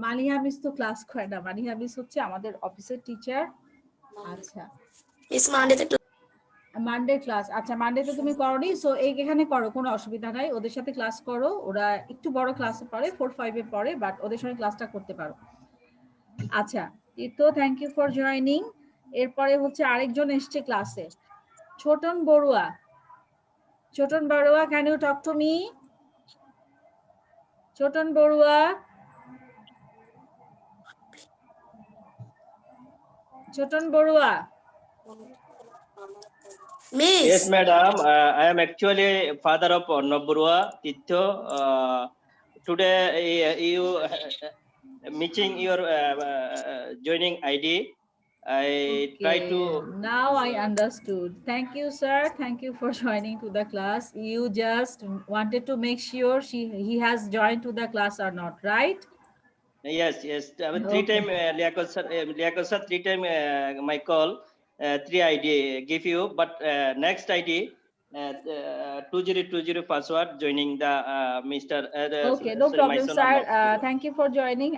মালিহা মিস তো ক্লাস করে না, মালিহা মিস হচ্ছে আমাদের অফিসের টিচার। আচ্ছা, Miss Monday মানডে ক্লাস। আচ্ছা, মানডেতে তুমি করোনি, সো এখানে করো, কোনো অসুবিধা নাই, ওদের সাথে ক্লাস করো। ওরা একটু বড় ক্লাসে পড়ে, 4-5 পড়ে, বাট ওদের সঙ্গে ক্লাসটা করতে পারো। আচ্ছা Tirtha, thank you for joining. এরপরে হচ্ছে আরেকজন এসছে ক্লাসে, Chhoton Barua. Chhoton Barua, can you talk to me? Chhoton Barua, Chhoton Barua. Miss. Yes, madam. I am actually father of Arnab Barua Tirtho. Today, you meeting your joining ID. I try to. Now I understood. Thank you, sir. Thank you for joining to the class. You just wanted to make sure he has joined to the class or not, right? Yes, yes. I mean, three time Liakot sir, 3 time my call. 3 ID give you, but next ID 2020 password joining the Mr. Okay, no problem, sir. Thank you for joining.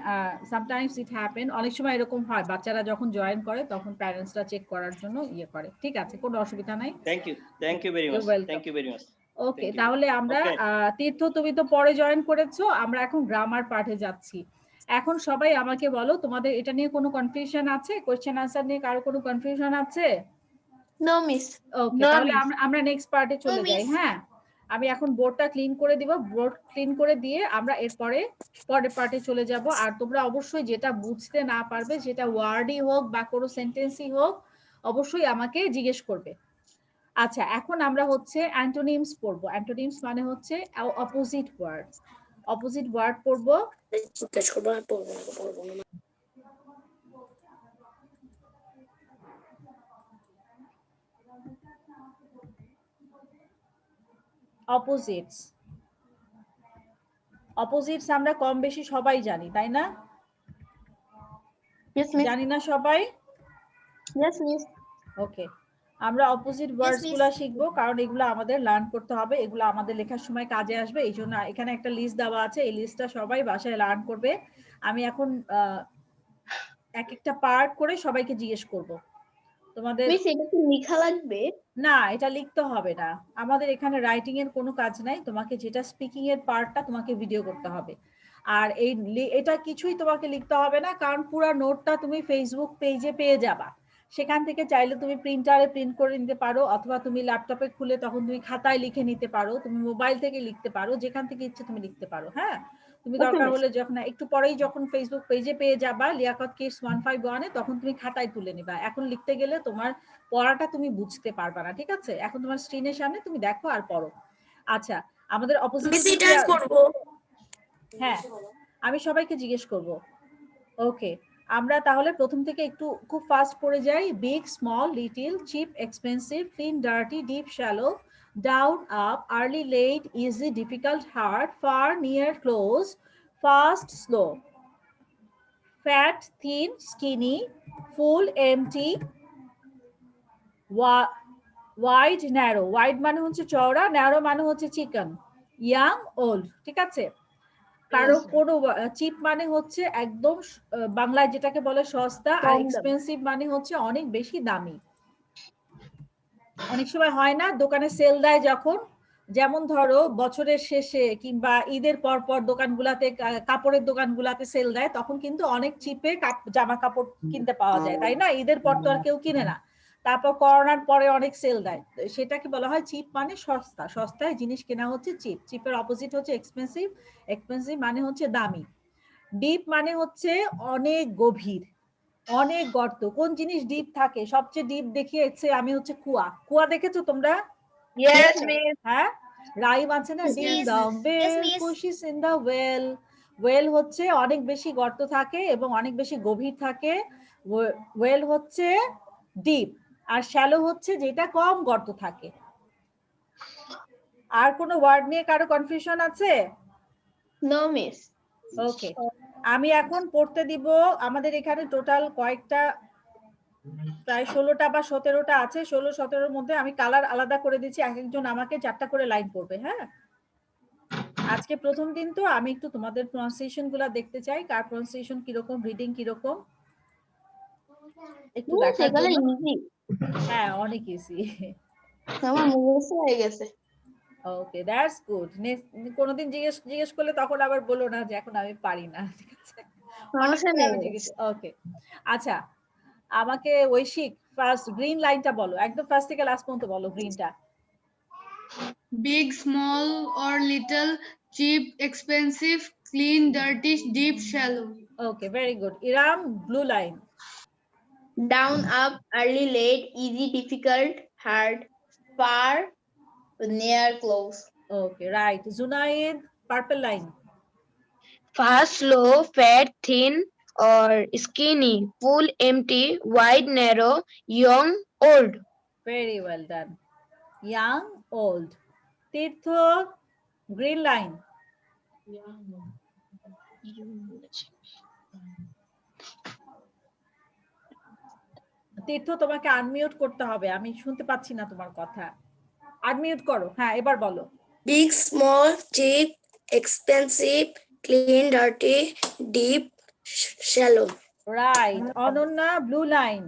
Sometimes it happen. অনেক সময় এরকম হয়, বাচ্চারা যখন join করে তখন প্যারেন্টসরা check করার জন্য ইয়ে করে। ঠিক আছে, কোনো অসুবিধা নাই। Thank you very much. Thank you very much. ওকে, তাহলে আমরা তীর্থ, তুমি তো পরে জয়েন করেছো, আমরা এখন গ্রামার পাঠে যাচ্ছি। এখন সবাই আমাকে বলো, তোমাদের এটা নিয়ে কোনো কনফিউশন আছে? কোশ্চেন আনসার নিয়ে কারো কোনো কনফিউশন আছে? No, miss. ওকে, তাহলে আমরা নেক্সট পার্টে চলে যাই। হ্যাঁ, আমি এখন বোর্ডটা ক্লিন করে দিব। বোর্ড ক্লিন করে দিয়ে আমরা এরপরে পরের পার্টে চলে যাব। আর তোমরা অবশ্যই যেটা বুঝতে না পারবে, যেটা ওয়ার্ডই হোক বা কোনো সেন্টেন্সই হোক, অবশ্যই আমাকে জিজ্ঞেস করবে। আচ্ছা, এখন আমরা হচ্ছে অ্যান্টোনিমস পড়বো। অ্যান্টোনিমস মানে হচ্ছে অপোজিট ওয়ার্ড। অপোজিট ওয়ার্ড পড়বো। অপোজিটস। অপোজিটস আমরা কম বেশি সবাই জানি, তাই না? Yes, miss. জানি না সবাই? Yes, miss. ওকে, আমরা অপোজিট ওয়ার্ডস গুলো শিখবো, কারণ এগুলো আমাদের লার্ন করতে হবে, এগুলো আমাদের লেখার সময় কাজে আসবে। এই জন্য এখানে একটা লিস্ট দেওয়া আছে, এই লিস্টটা সবাই বাসায় লার্ন করবে। আমি এখন এক একটা পার্ট করে সবাইকে জিজ্ঞেস করব। তোমাদের মিস, এটা কি লেখা লাগবে? না, এটা লিখতে হবে না। আমাদের এখানে রাইটিং এর কোনো কাজ নাই, তোমাকে যেটা স্পিকিং এর পার্টটা তোমাকে ভিডিও করতে হবে। আর এটা কিছুই তোমাকে লিখতে হবে না, কারণ পুরো নোটটা তুমি ফেসবুক পেজে পেয়ে যাবা। সেখান থেকে চাইলে তুমি প্রিন্টারে প্রিন্ট করে নিতে পারো, অথবা তুমি ল্যাপটপে খুলে তখন তুমি খাতায় লিখে নিতে পারো, তুমি মোবাইল থেকে লিখতে পারো, যেখান থেকে ইচ্ছে তুমি লিখতে পারো। হ্যাঁ, তুমি দরকার হলে যখন একটু পরেই যখন ফেসবুক পেজে পেয়ে যাবা লিয়াকত কিডস 151 এ, তখন তুমি খাতায় তুলে নিবা। এখন লিখতে গেলে তোমার পড়াটা তুমি বুঝতে পারবা না। ঠিক আছে, এখন তোমার স্ক্রিনের সামনে তুমি দেখো আর পড়ো। আচ্ছা, আমাদের অপোজিট। হ্যাঁ, আমি সবাইকে জিজ্ঞেস করব। ওকে, আমরা তাহলে প্রথম থেকে একটু খুব ফাস্ট পড়ে যাই। Big, small, little, cheap, expensive, clean, dirty, deep, shallow, down, up, early, late, easy, difficult, hard, far, near, close, fast, slow, fat, thin, skinny, full, empty, wide, narrow. Wide মানে হচ্ছে চওড়া, ন্যারো মানে হচ্ছে চিকন, young, old. ঠিক আছে, কারো কোনো চিপ মানে হচ্ছে একদম বাংলায় যেটাকে বলে সস্তা, আর এক্সপেন্সিভ মানে হচ্ছে অনেক বেশি দামি। অনেক সময় হয় না দোকানে সেল দেয় যখন, যেমন ধরো বছরের শেষে কিংবা ঈদের পর পর দোকানগুলাতে, কাপড়ের দোকানগুলাতে সেল দেয়, তখন কিন্তু অনেক চিপে জামা কাপড় কিনতে পাওয়া যায়, তাই না? ঈদের পর তো আর কেউ কিনে না, তারপর করোনার পরে অনেক সেল দেয়, সেটাকে বলা হয় চিপ মানে সস্তা। সস্তায় জিনিস কেনা হচ্ছে চিপ। চিপের অপোজিট হচ্ছে এক্সপেন্সিভ। এক্সপেন্সিভ মানে হচ্ছে দামি। ডিপ মানে হচ্ছে অনেক গভীর, অনেক গর্ত। কোন জিনিস ডিপ থাকে? সবচেয়ে ডিপ দেখিয়েছে আমি হচ্ছে কুয়া। কুয়া দেখেছো তোমরা? Yes, miss. হ্যাঁ, রাইম আছে না, deep Yes, the miss. Yes, well miss. Pussy's in the well. Well হচ্ছে অনেক বেশি গর্ত থাকে এবং অনেক বেশি গভীর থাকে। ওয়েল হচ্ছে ডিপ, আর শ্যালো হচ্ছে যেটা কম গর্ত থাকে। আর কোনো ওয়ার্ড নিয়ে কারো কনফিউশন আছে? No, miss. ওকে, আমি এখন পড়তে দিব। আমাদের এখানে টোটাল কয়েকটা, প্রায় 16টা বা 17টা আছে। 16-17-র মধ্যে আমি কালার আলাদা করে দিচ্ছি, এক একজন আমাকে 4টা করে লাইন পড়বে। হ্যাঁ, আজকে প্রথম দিন তো আমি একটু তোমাদের প্রনাউন্সিয়েশন গুলা দেখতে চাই, কার প্রনাউন্সিয়েশন কিরকম, রিডিং কিরকম একটু Miss, দেখার এগুলো জন্য। easy. হ্যাঁ, অনেক ইজি। আমার মুখস্থ হয়ে গেছে। ওকে, দ্যাটস গুড। কোনোদিন জিজ্ঞেস করলে তখন আবার বলো না যে এখন আমি পারি না, ঠিক আছে? সমস্যা নেই, miss. ওকে, আচ্ছা, আমাকে ঐশিক ফার্স্ট গ্রিন লাইনটা বলো, একদম ফার্স্ট থেকে লাস্ট পর্যন্ত বলো গ্রিনটা। Big, small or little, cheap, expensive, clean, dirty, deep, shallow. Okay, very good. Iram, blue line. Down, up, early, late, easy, difficult, hard, far, near, close. Okay, right. Junaid, purple line. Fast, slow, fat, thin or skinny, full, empty, wide, narrow, young, old. Very well done. Young, old. Tirtha, green line. Tirtha, তোমাকে unmute করতে হবে, আমি শুনতে পাচ্ছি না তোমার কথা। Unmute করো। হ্যাঁ, এবার বলো। Big, small, cheap, expensive, clean, dirty, deep, shallow. Right. Ananya, blue line.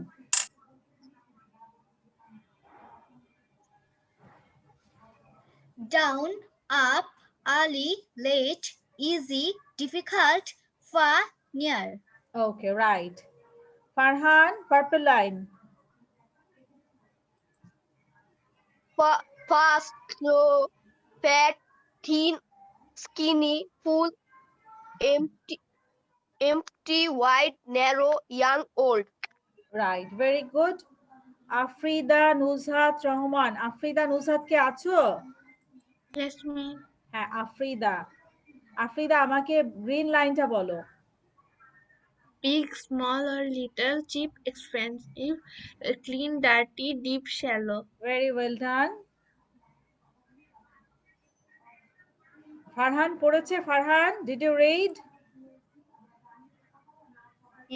Down, up, early, late, easy, difficult, far, near. ওকে, right. Farhan, purple line. Fast, slow, fat, thin, skinny, full, empty, wide, narrow, young, old. Right, very good. Afrida, Nujhat Rahman. Afrida, Nujhat কে আছো? Yes, miss. হ্যাঁ, আফ্রিদা। আফ্রিদা, আমাকে green লাইনটা বলো। Big, small or little, cheap, expensive, clean, dirty, deep, shallow. Very well done. Farhan পড়েছে? Farhan, did you read?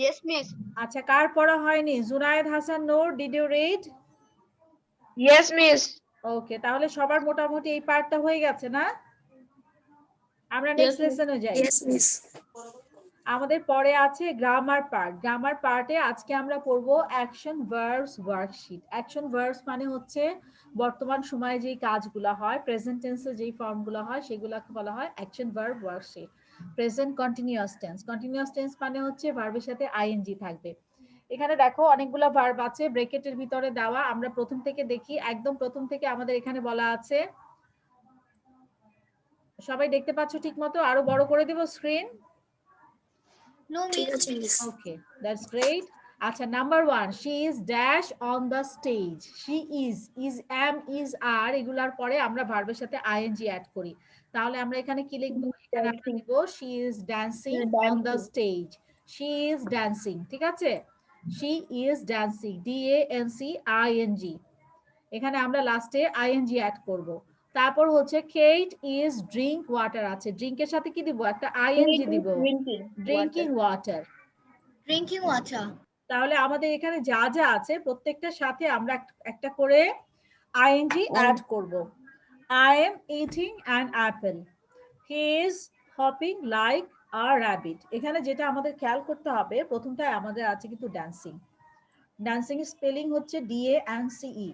Yes, miss. আচ্ছা, কার পড়া হয়নি? Junayed Hasan Nur, did you read? Yes, miss. Okay, তাহলে সবার মোটামুটি এই পার্টটা হয়ে গেছে না? আমরা নেক্সট লেসনে যাই। Yes, miss. আমাদের পরে আছে গ্রামার পার্ট। গ্রামার পার্টে আজকে আমরা পড়বো action verbs worksheet. Action verbs মানে হচ্ছে বর্তমান সময়ে যেই কাজগুলো হয়, প্রেজেন্ট টেন্সে যেই ফর্মগুলো হয় সেগুলোকে বলা হয় action verb worksheet. Present continuous tense. Continuous tense মানে হচ্ছে ভার্বের সাথে আইএনজি থাকবে। এখানে দেখো অনেকগুলো ভার্ব আছে ব্র্যাকেটের ভিতরে দেওয়া। আমরা প্রথম থেকে দেখি, একদম প্রথম থেকে আমাদের এখানে বলা আছে। সবাই দেখতে পাচ্ছ ঠিক মতো? আরো বড় করে দেব স্ক্রিন? No, ঠিক miss. আছে, miss. Okay, that's great. আচ্ছা, number 1, she is dash on the stage. She is am, is are, এগুলার পরে আমরা ভার্বের সাথে ing অ্যাড করি। তাহলে আমরা এখানে কি লিখবো? এখানে আমরা লিখব she is dancing on the stage. She is dancing, ঠিক আছে? She is dancing, D A N C I N G। এখানে আমরা লাস্টে ing অ্যাড করব। তারপর হচ্ছে Kate is drink water আছে। ড্রিঙ্কের সাথে কি দিব? একটা ing দিব, ড্রিঙ্কিং ওয়াটার। Drinking water. তাহলে আমাদের এখানে যা যা আছে প্রত্যেকটার সাথে আমরা একটা করে ing অ্যাড করব। I am eating an apple. He is hopping like a rabbit. এখানে যেটা আমাদের খেয়াল করতে হবে, প্রথমটায় আমাদের আছে কিন্তু ড্যান্সিং। ড্যান্সিং স্পেলিং হচ্ছে DANCE।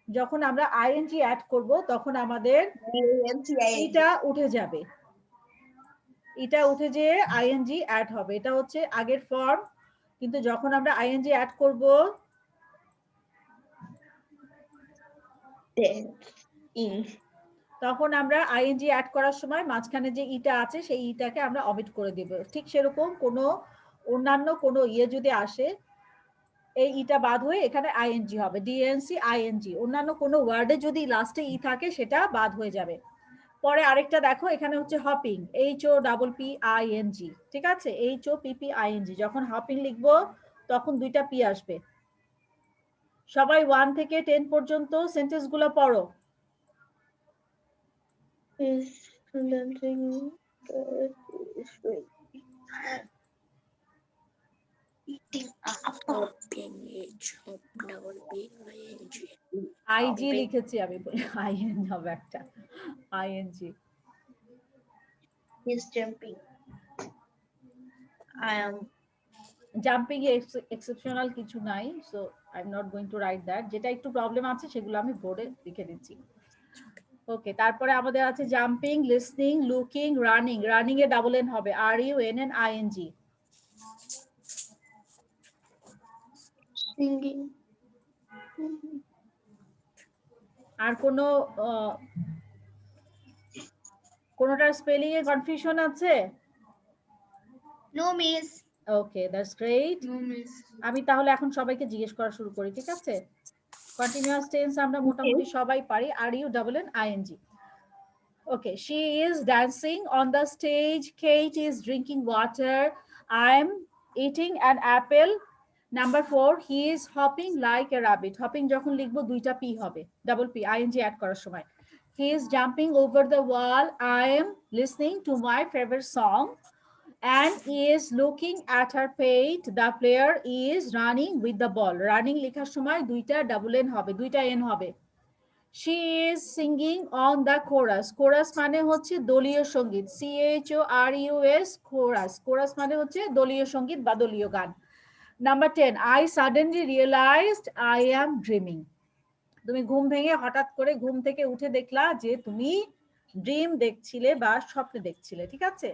যখন আমরা আইএনজি অ্যাড করব তখন আমাদের এটা উঠে যাবে, এটা উঠে যেয়ে আইএনজি অ্যাড হবে। এটা হচ্ছে আগের ফর্ম, কিন্তু যখন আমরা আইএনজি অ্যাড করব তখন আমরা আইএনজি অ্যাড করার সময় মাঝখানে যে ইটা আছে সেই ইটাকে আমরা অমিট করে দেব। ঠিক সেরকম কোনো অন্যান্য কোনো যদি আসে, এই ইটা বাদ হয়ে এখানে আইএনজি হবে, ডিএনসি আইএনজি। অন্যান্য কোনো ওয়ার্ডে যদি লাস্টে ই থাকে সেটা বাদ হয়ে যাবে। পরে আরেকটা দেখো, এখানে হচ্ছে হপিং, HOPPING, ঠিক আছে, HOPPING। যখন হপিং লিখবো তখন দুইটা পি আসবে। সবাই 1 থেকে 10 পর্যন্ত সেন্টেন্স গুলো পড়ো। আইজি লিখেছি আমি, আইএন হবে একটা, I N G. He's jumping. I am jumping এ এক্সেপশনাল কিছু নাই, so I am not going to write that. যেটা একটু প্রবলেম আছে সেগুলো আমি বোর্ডে লিখে দিচ্ছি। ওকে, তারপরে আমাদের আছে jumping, listening, looking, running. Running এ ডাবল এন হবে, RUNNING। singing. আর কোনোটার স্পেলিং এ কনফিউশন আছে? No, miss. Okay, that's great. No, miss. আমি তাহলে এখন সবাইকে জিজ্ঞেস করা শুরু করি, ঠিক আছে? কন্টিনিউয়াস টেন্স আমরা মোটামুটি সবাই পারি, RUNNING। Okay, she is dancing on the stage. Kate is drinking water. I'm eating an apple. Number 4, he is hopping like a rabbit. Hopping যখন লিখবো দুইটা পি হবে, ডাবল পি, ING অ্যাড করার সময়। He is jumping over the wall. I am listening to my favorite song. And is looking at her pet. The player is running with the ball. Running লেখার সময় দুইটা double N হবে, দুইটা N হবে। She is singing on the chorus. Chorus মানে হচ্ছে দলীয় সঙ্গীত, CHORUS, chorus। chorus মানে হচ্ছে দলীয় সঙ্গীত বা দলীয় গান। Number 10, I suddenly realized I am dreaming. তুমি ঘুম ভেঙে হঠাৎ করে ঘুম থেকে উঠে দেখলা যে তুমি ড্রিম দেখছিলে বা স্বপ্ন দেখছিলে, ঠিক আছে?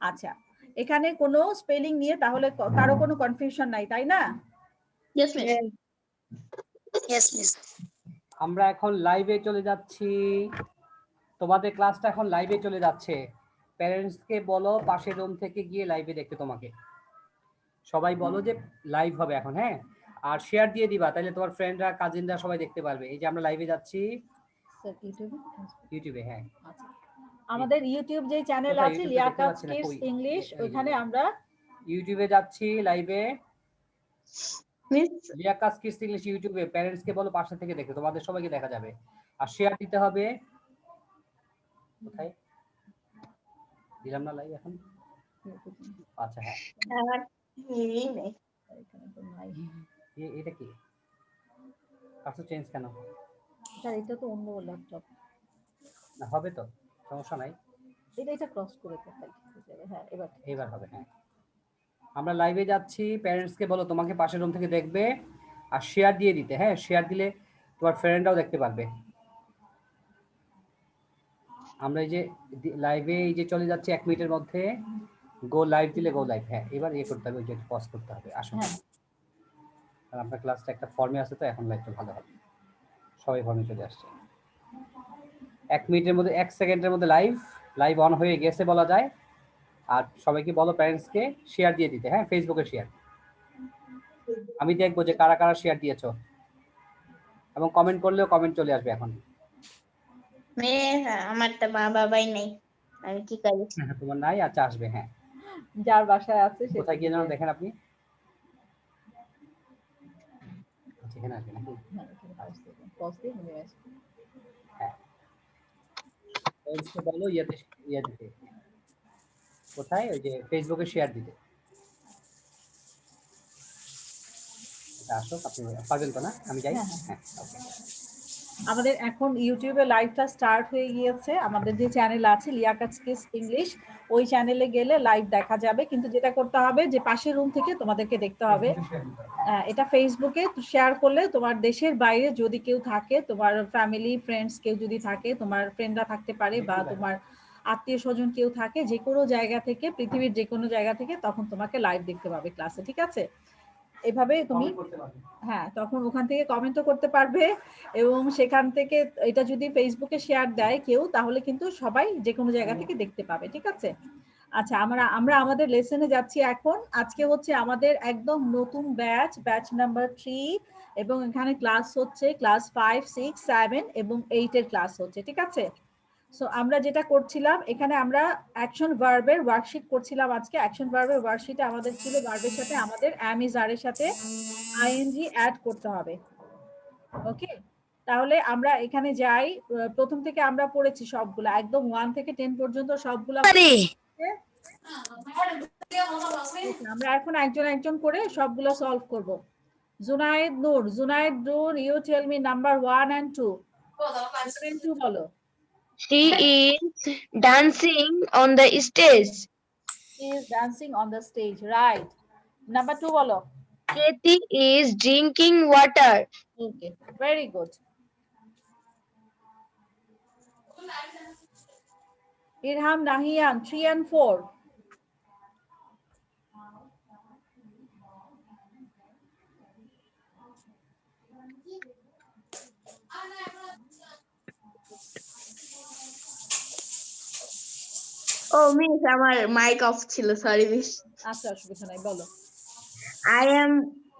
আচ্ছা, এখানে কোনো স্পেলিং নিয়ে তাহলে কারো কোনো কনফিউশন নাই, তাই না? Yes, miss. Yes, miss. আমরা এখন লাইভে চলে যাচ্ছি, তোমাদের ক্লাসটা এখন লাইভে চলে যাচ্ছে। প্যারেন্টসকে বলো পাশের রুম থেকে গিয়ে লাইভে দেখতে তোমাকে। সবাই বলো যে লাইভ হবে এখন, হ্যাঁ? আর শেয়ার দিয়ে দিবা, তাহলে তোমার ফ্রেন্ডরা, কাজিনরা সবাই দেখতে পারবে। এই যে আমরা লাইভে যাচ্ছি ইউটিউবে। হ্যাঁ, আচ্ছা, আমাদের ইউটিউব যে চ্যানেল আছে লিয়াকাত কিডস ইংলিশ, ওখানে আমরা ইউটিউবে যাচ্ছি লাইভে। Miss, লিয়াকাত কিডস ইংলিশ ইউটিউবে প্যারেন্টসকে বলো পাশে থেকে দেখতে, তোমাদের সবাইকে দেখা যাবে। আর শেয়ার দিতে হবে। কোথায় দিলাম না লাইভ এখন? আচ্ছা, হ্যাঁ, এটা কি পাসওয়ার্ড চেঞ্জ কেন? স্যার এটা তো অন্য ল্যাপটপ না, হবে তো, সমস্যা নাই। এটা ক্রস করে কোথায় যাবে? হ্যাঁ, এবার হবে। হ্যাঁ, আমরা লাইভে যাচ্ছি, প্যারেন্টসকে বলো তোমাকে পাশের রুম থেকে দেখবে আর শেয়ার দিয়ে দিতে। হ্যাঁ, শেয়ার দিলে তোমার ফ্রেন্ডরাও দেখতে পারবে। আমরা এই যে লাইভে এই যে চলে যাচ্ছি 1 মিনিটের মধ্যে। গো লাইভ দিলে গো লাইভ। হ্যাঁ, এবার করতে হবে, ওই যে পজ করতে হবে। আসুন, আর আপনার ক্লাসটা একটা ফর্মে আছে তো, এখন লাইভটা ভালো হবে। সবাই ফর্মে চলে আসছে। 1 মিনিটের মধ্যে, 1 সেকেন্ডের মধ্যে লাইভ অন হয়ে গেছে বলা যায়। আর সবাইকে বলো প্যারেন্টসকে শেয়ার দিয়ে দিতে। হ্যাঁ, ফেসবুকে শেয়ার। আমি দেখবো যে কারা কারা শেয়ার দিয়েছো, এবং কমেন্ট করলেও কমেন্ট চলে আসবে এখন। আমার তো মা বাবাই নেই, আমি কি করি? তোমার নাই? আচ্ছা, আসবে। হ্যাঁ, যার বাসায় আছে সে কোথায় গিয়ে যেন দেখেন আপনি? এখানে আসবে নাকি? হ্যাঁ, বলো ইয়ে দিতে। কোথায়? ওই যে ফেসবুকে শেয়ার দিতে। আসো, আপনি পারবেন তো না? আমি যাই। হ্যাঁ, ওকে। আমাদের এখন ইউটিউবে লাইভটা স্টার্ট হয়ে গিয়েছে। আমাদের যে চ্যানেল আছে লিয়াকাত কিডস ইংলিশ, ওই চ্যানেলে গেলে লাইভ দেখা যাবে। কিন্তু যেটা করতে হবে যে পাশের রুম থেকে তোমাদেরকে দেখতে হবে। এটা ফেসবুকে শেয়ার করলে তোমার দেশের বাইরে যদি কেউ থাকে, তোমার ফ্যামিলি ফ্রেন্ডস কেউ যদি থাকে, তোমার ফ্রেন্ডরা থাকতে পারে বা তোমার আত্মীয় স্বজন কেউ থাকে, যে কোনো জায়গা থেকে, পৃথিবীর যে কোনো জায়গা থেকে, তখন তোমাকে লাইভ দেখতে পাবে ক্লাসে। ঠিক আছে? এভাবে তুমি হ্যাঁ তখন ওখান থেকে কমেন্টও করতে পারবে, এবং সেখান থেকে এটা যদি ফেসবুকে শেয়ার দেয় কেউ, তাহলে কিন্তু সবাই যে কোনো জায়গা থেকে দেখতে পাবে। ঠিক আছে? আচ্ছা, আমরা আমাদের লেসনে যাচ্ছি এখন। আজকে হচ্ছে আমাদের একদম নতুন ব্যাচ নাম্বার 3, এবং এখানে ক্লাস হচ্ছে ক্লাস 5, 6, 7 এবং 8 এর ক্লাস হচ্ছে। ঠিক আছে? সো আমরা যেটা করছিলাম, এখানে আমরা অ্যাকশন ভার্বের ওয়ার্কশিট করছিলাম আজকে। অ্যাকশন ভার্বের ওয়ার্কশিটে আমাদের ছিল ভার্বের সাথে আমাদের am is are এর সাথে আইএনজি অ্যাড করতে হবে। ওকে, তাহলে আমরা এখানে যাই। প্রথম থেকে আমরা পড়েছি সবগুলা, একদম 1 থেকে 10 পর্যন্ত সবগুলা। আমরা এখন একজন একজন করে সবগুলো সলভ করব। Junayed Nur, you tell me number 1 and 2। 1 and 2 বলো। She is dancing on the stage. She is dancing on the stage, right? Number 2 bolo. Katie is drinking water. Okay, very good. Irham Nahian, 3 and 4. Oh, miss, আমার mic off ছিল, sorry miss. আচ্ছা, অসুবিধা নাই, বলো। I am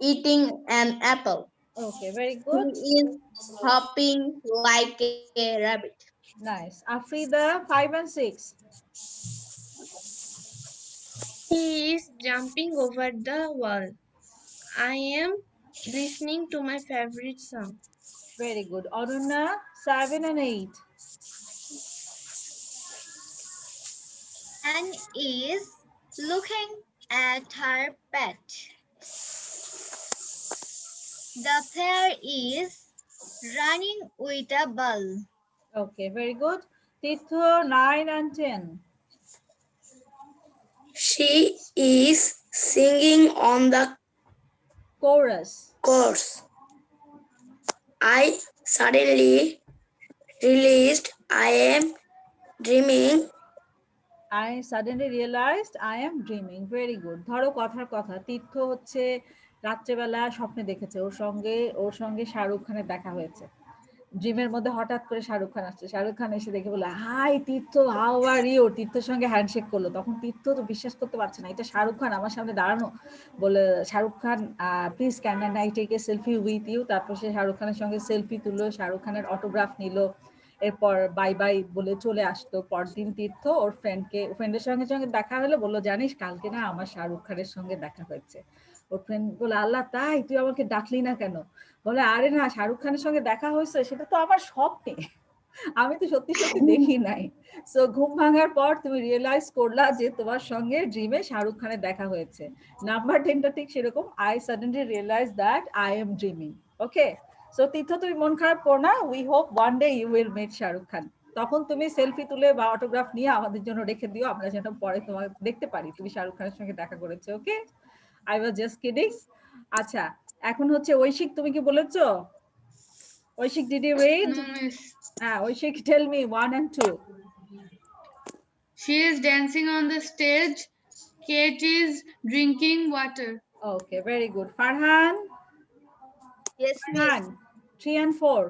eating an apple. Okay, very good. He is hopping like a rabbit. Nice. Afrida, 5 and 6. He is jumping over the wall. I am listening to my favorite song. Very good. Aruna, 7 and 8. Anne is looking at her pet. The pair is running with a ball. Okay, very good. Tithu, 9 and 10. She is singing on the Chorus. I suddenly realized I am dreaming. I suddenly realized I am dreaming. Very good. ধরো কথার কথা, তীর্থ হচ্ছে রাত্রেবেলা স্বপ্নে দেখেছে ওর সঙ্গে শাহরুখ খানের দেখা হয়েছে। ড্রিমের মধ্যে হঠাৎ করে শাহরুখ খান আসছে। শাহরুখ খান এসে দেখে বলে, hi Tirtha, how are you? তীর্থের সঙ্গে হ্যান্ডশেক করলো। তখন তীর্থ তো বিশ্বাস করতে পারছে না, এটা শাহরুখ খান আমার সামনে দাঁড়ানো। বলে, Shahrukh Khan please can I take a selfie with you? তারপর সে শাহরুখ খানের সঙ্গে সেলফি তুললো, শাহরুখ খানের অটোগ্রাফ নিল, এরপর বাই বাই বলে চলে আসতো। পরদিন তীর্থ ওর ফ্রেন্ডের সঙ্গে দেখা হলো, বললো, জানিস কালকে না আমার শাহরুখ খানের সঙ্গে দেখা হয়েছে। ওর ফ্রেন্ড বলে, আল্লাহ তাই? তুই আমাকে ডাকলি না কেন? বলে, আরে না, শাহরুখ খানের সঙ্গে দেখা হয়েছে সেটা তো আমার স্বপ্নে, আমি তো সত্যি সত্যি দেখি নাই। সো ঘুম ভাঙার পর তুমি রিয়েলাইজ করলা যে তোমার সঙ্গে ড্রিমে শাহরুখ খানের দেখা হয়েছে। নাম্বার 10টা ঠিক সেরকম, I suddenly realise that I am dreaming. Okay, so Tirtha তুমি মন খারাপ করো না, we hope one day you will meet Shahrukh Khan. তখন তুমি সেলফি তুলে বা অটোগ্রাফ নিয়ে আমাদের জন্য রেখে দিও, আমরা যেন পরে তোমাকে দেখতে পারি তুমি শাহরুখ খানের সঙ্গে দেখা করেছো। ওকে, আই ওয়াজ জাস্ট কিডিং। আচ্ছা, এখন হচ্ছে ঐশিক, তুমি কি বলেছো? ঐশিক, did you read? No, miss. ঐশিক, tell me 1 and 2. She is dancing on the stage. Kate is drinking water. Okay, very good. Farhan? Yes, miss. Farhan, 3 and 4.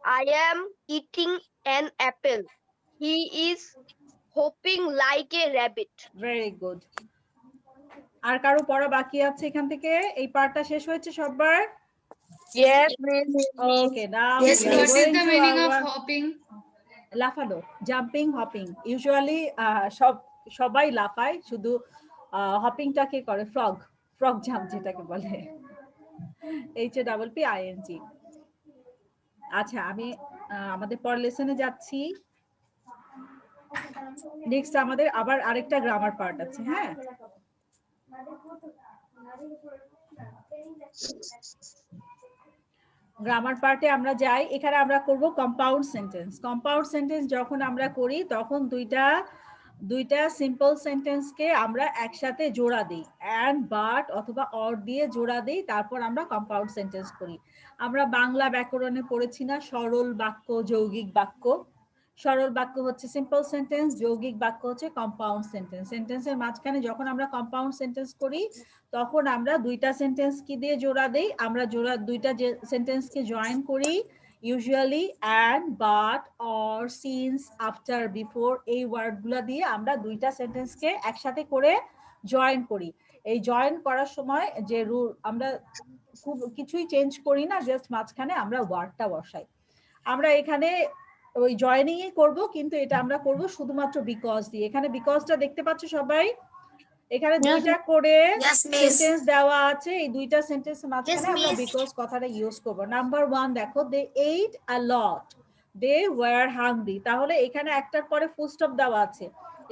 I am eating an apple. He is hopping like a rabbit. Very good. আর কারো পড়া বাকি আছে এখান থেকে? এই পার্টটা শেষ হয়েছে সবার? Yes, miss. Okay, now Yes, we are What is going the to meaning of our hopping? লাফানো, জাম্পিং, হপিং। ইউজুয়ালি সবাই লাফায়, শুধু হপিংটা কে করে? ফ্রগ জাম্প যেটাকে বলে, HAPPING। আচ্ছা, আমি আমাদের পরের লেসনে যাচ্ছি। নেক্সট আমাদের আবার আরেকটা গ্রামার পার্ট আছে। হ্যাঁ, গ্রামার পার্টে আমরা যাই। এখানে আমরা করব কম্পাউন্ড সেন্টেন্স। কম্পাউন্ড সেন্টেন্স যখন আমরা করি তখন দুইটা সিম্পল সেন্টেন্সকে আমরা একসাথে জোড়া দিই, অ্যান্ড, বাট অথবা অর দিয়ে জোড়া দিই, তারপর আমরা কম্পাউন্ড সেন্টেন্স করি। আমরা বাংলা ব্যাকরণে পড়েছি না সরল বাক্য, যৌগিক বাক্য। সরল বাক্য হচ্ছে সিম্পল সেন্টেন্স, যৌগিক বাক্য হচ্ছে কম্পাউন্ড সেন্টেন্স। সেন্টেন্সের মাঝখানে যখন আমরা কম্পাউন্ড সেন্টেন্স করি তখন আমরা দুইটা সেন্টেন্স কি দিয়ে জোড়া দেই? আমরা দুইটা সেন্টেন্সকে জয়েন করি, usually and, but, or, since, after, before, এই ওয়ার্ডগুলো দিয়ে আমরা দুইটা সেন্টেন্সকে একসাথে করে জয়েন করি। এই জয়েন করার সময় যে রুল, আমরা খুব কিছুই চেঞ্জ করি না, জাস্ট মাঝখানে আমরা ওয়ার্ডটা বসাই। আমরা এখানে ওই জয়েনিং করব, কিন্তু এটা আমরা করব শুধুমাত্র বিকজ দিয়ে। এখানে বিকজটা দেখতে পাচ্ছ সবাই? এখানে দুইটা করে সেন্টেন্স দেওয়া আছে, এই দুইটা সেন্টেন্সের মাঝখানে আমরা বিকজ কথাটা ইউজ করব। নাম্বার 1 দেখো, দে ate a lot, they were hungry. তাহলে এখানে একটার পরে ফুল স্টপ দেওয়া আছে,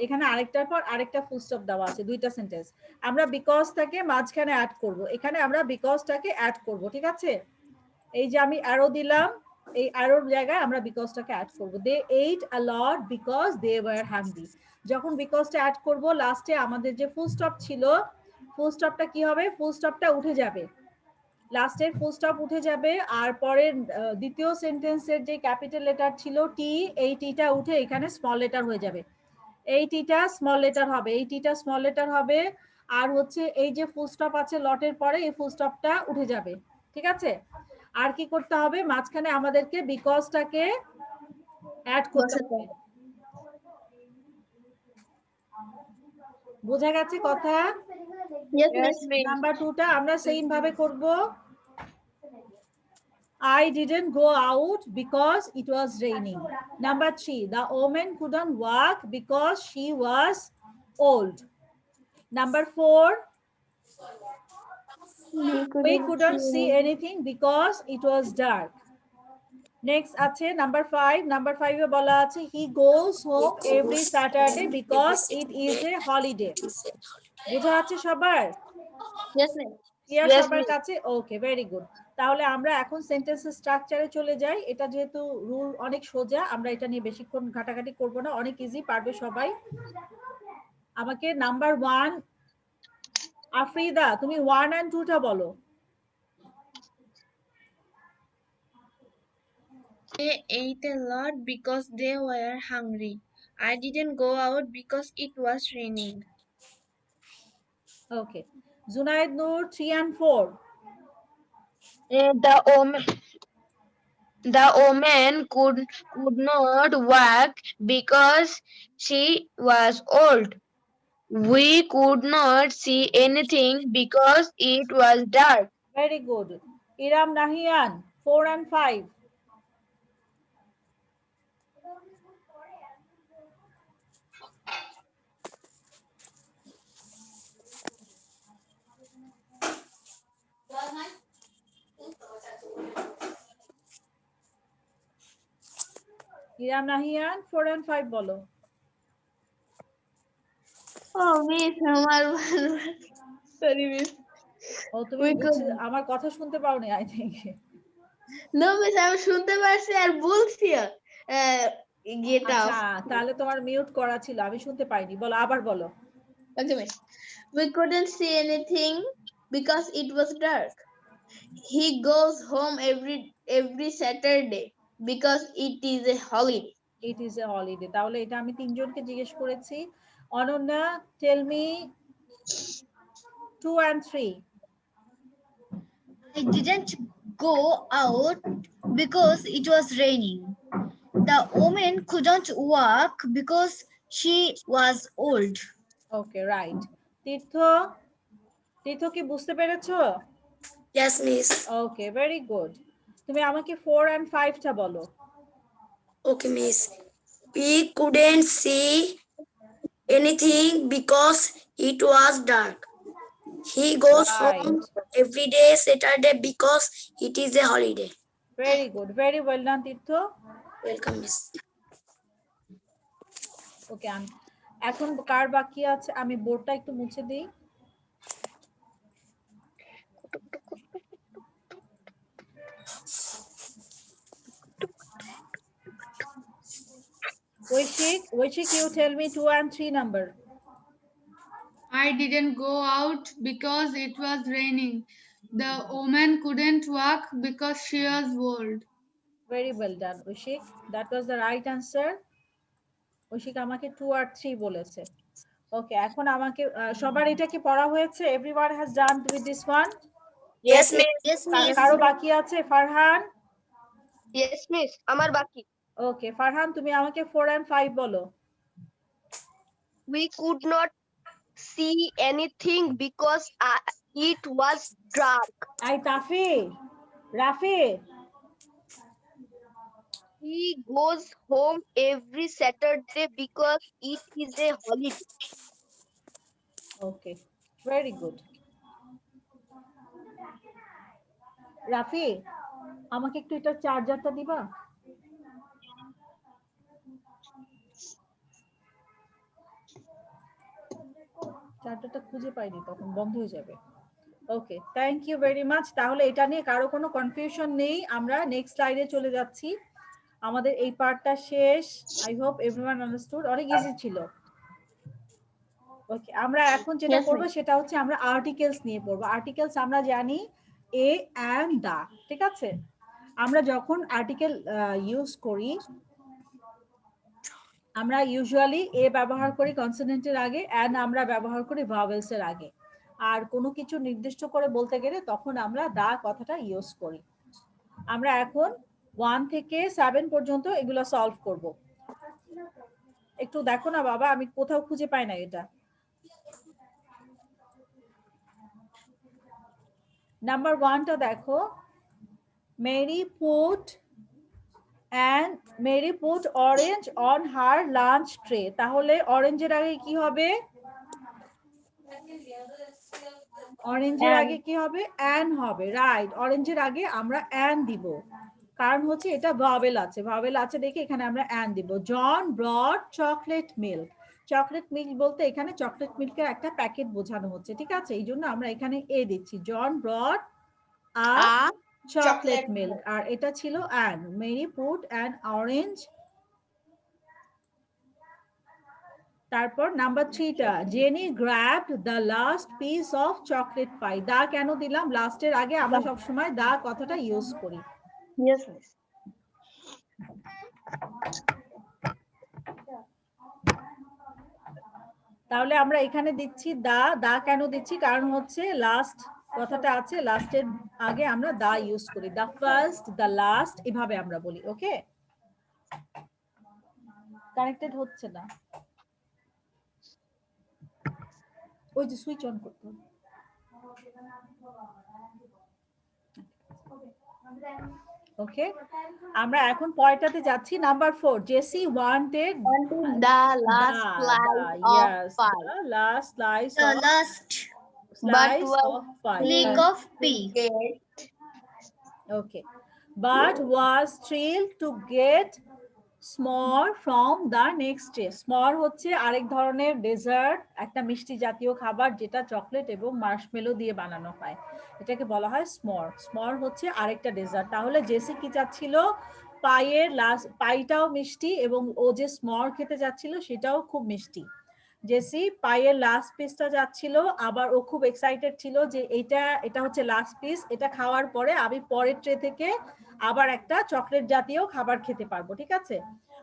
এখানে আরেকটার পর আরেকটা ফুল স্টপ দেওয়া আছে, দুইটা সেন্টেন্স। আমরা বিকজটাকে মাঝখানে অ্যাড করব, এখানে আমরা বিকজটাকে অ্যাড করব, ঠিক আছে? এই যে আমি অ্যারো দিলাম, এই অ্যারোর জায়গায় আমরা বিকজটাকে অ্যাড করব। They ate a lot because they were hungry. যখন বিকজটা অ্যাড করব, লাস্টে আমাদের যে ফুল স্টপ ছিল, ফুল স্টপটা কি হবে? ফুল স্টপটা উঠে যাবে, লাস্টের ফুল স্টপ উঠে যাবে। আর পরের দ্বিতীয় সেন্টেন্সের যে ক্যাপিটাল লেটার ছিল টি, এই টিটা উঠে এখানে স্মল লেটার হয়ে যাবে, এই টিটা স্মল লেটার হবে, এই টিটা স্মল লেটার হবে। আর হচ্ছে এই যে ফুল স্টপ আছে লটের পরে, এই ফুল স্টপটা উঠে যাবে, ঠিক আছে? আর কি করতে হবে? মাঝখানে আমাদেরকে বিকজটাকে অ্যাড করতে হবে। বোঝা গেছে কথা? নাম্বার 2টা আমরা সেম ভাবে করব। I didn't go out because it was raining. Number 3, the woman couldn't walk because she was old. Number 4, we couldn't see anything because it was dark. Next আছে নাম্বার 5, নাম্বার 5 এ বলা আছে he goes home every Saturday because it is a holiday. বোঝা আছে সবার? Yes, ma'am. Clear সবার কাছে? ওকে, very good. তাহলে আমরা এখন সেন্টেন্সের স্ট্রাকচারে চলে যাই। এটা যেহেতু রুল অনেক সোজা, আমরা এটা নিয়ে বেশিক্ষণ ঘাটাঘাটি করব না, অনেক ইজি, পারবে সবাই। আমাকে নাম্বার 1, আফরিদা তুমি 1 and 2টা বলো। They ate a lot because they were hungry. I didn't go out because it was raining. Okay, Junaid Noor 3 and 4। The woman could not walk because she was old. We could not see anything because it was dark. Very good. Iram Nahian 4 and 5. Iram Nahian 4 and 5 বলো। Oh, miss, sorry, miss. ও তুমি আমার কথা শুনতে পাওনি, I think. No, miss, আমি শুনতে পারছি আর বলছি আচ্ছা, তাহলে তোমার মিউট করা ছিল, আমি শুনতে পাইনি। বলো, আবার বলো। Okay, miss. We couldn't see anything because it was dark. He goes home every Saturday because it is a holiday. It is a holiday. তাহলে এটা আমি তিনজনকে জিজ্ঞেস করেছি। Ananya, tell me 2 and 3. I didn't go out because it was raining. The woman couldn't walk because she was old. Okay, right. তীর্থ কি বুঝতে পেরেছো? Yes, miss. Okay, very good. তুমি আমাকে 4 and 5টা বলো। Okay, miss. We couldn't see anything because it was dark. He goes home every day Saturday because it is a holiday. Very good. Very well done, Tirtho. Welcome, miss. Okay, এখন কার বাকি আছে? আমি বোর্ডটা একটু মুছে দিই। Oishik, you tell me 2 and 3 number. I didn't go out because it was raining. The woman couldn't walk because she was old. Very well done, Oishik. That was the right answer. Oishik আমাকে 2 আর 3 বলেছে। ওকে, এখন আমাকে সবার এটা কি পড়া হয়েছে? Everyone has done with this one? Yes, miss. Yes, miss. কারো বাকি আছে? ফারহান? Yes, miss. আমার বাকি। ওকে, ফারহান তুমি আমাকে 4 and 5 বলো। We could not see anything because it was dark. I Tafi, Rafi, He goes home every Saturday because it is a holiday. Okay, very good. Rafi, আমাকে একটু এটা চার্জারটা দিবা? চার্জারটা খুঁজে পাইনি, তখন বন্ধ হয়ে যাবে। ওকে, থ্যাংক ইউ ভেরি মাচ। তাহলে এটা নিয়ে কারো কোনো কনফিউশন নেই, আমরা নেক্সট স্লাইডে চলে যাচ্ছি। আমাদের এই পার্টটা শেষ। I hope everyone understood. অনেক ইজি ছিল। ওকে, আমরা এখন যেটা করব সেটা হচ্ছে আমরা আর্টিকেলস নিয়ে পড়বো। আর্টিকেলস আমরা জানি এ এন্ড দা, ঠিক আছে? আমরা যখন আর্টিকেল ইউজ করি, আমরা ইউজুয়ালি এ ব্যবহার করি কনসোনেন্টের আগে, এন্ড আমরা ব্যবহার করি ভাওয়েলস এর আগে। আর কোনো কিছু নির্দিষ্ট করে বলতে গেলে তখন আমরা দা কথাটা ইউজ করি। আমরা এখন 1 থেকে 7 পর্যন্ত এগুলো সলভ করব। একটু দেখো না বাবা, আমি কোথাও খুঁজে পাই না এটা। নাম্বার 1টা দেখো, Mary put orange on her lunch tray. তাহলে অরেঞ্জের আগে কি হবে? অরেঞ্জের আগে কি হবে? অ্যান হবে, রাইট। অরেঞ্জের আগে আমরা অ্যান দিব, কারণ হচ্ছে এটা ভাওয়েল আছে। ভাওয়েল আছে দেখে এখানে আমরা অ্যান দিব। John brought chocolate milk. Chocolate milk বলতে এখানে চকলেট মিল্কের একটা প্যাকেট বোঝানো হচ্ছে, ঠিক আছে? এই জন্য আমরা এখানে এ দিচ্ছি। John brought a chocolate milk, আর এটা ছিল an. Mary put an orange. তারপর নাম্বার 3টা, Jenny grabbed the last piece of chocolate pie. The কেন দিলাম? লাস্টের আগে আমরা সবসময় দা কথাটা ইউজ করি। Yes, miss. তাহলে আমরা এখানে দিচ্ছি দা। দা কেন দিচ্ছি? কারণ হচ্ছে লাস্ট কথাটা আছে, লাস্টের আগে আমরা দা ইউজ করি। দা ফার্স্ট, দা লাস্ট, এভাবে আমরা বলি। ওকে, কানেক্টেড হচ্ছে না, ওই যে সুইচ অন করতে হবে। ওকে, আমরা এখন পয়েন্টটাতে যাচ্ছি। Number 4, Jessie wanted The last slice of pie. the last slice The of last slice of pie. lick of pea. Okay, but was thrilled to get s'more from the next day. S'more হচ্ছে আরেক ধরনের dessert, একটা মিষ্টি জাতীয় খাবার যেটা chocolate এবং Marshmallow দিয়ে বানানো হয়, এটাকে বলা হয় s'more. s'more হচ্ছে আরেকটা ডেজার্ট। তাহলে জেসি কি চাচ্ছিল? পাইয়ের লাস্ট, পাইটাও মিষ্টি এবং ও যে s'more খেতে যাচ্ছিল সেটাও খুব মিষ্টি। জেসি পাইয়ের লাস্ট পিসটা যাচ্ছিল, আবার ও খুব এক্সাইটেড ছিল যে এটা হচ্ছে লাস্ট পিস, এটা খাওয়ার পরে আমি পরের ট্রে থেকে আবার একটা চকলেট জাতীয় খাবার খেতে পারবো, ঠিক আছে?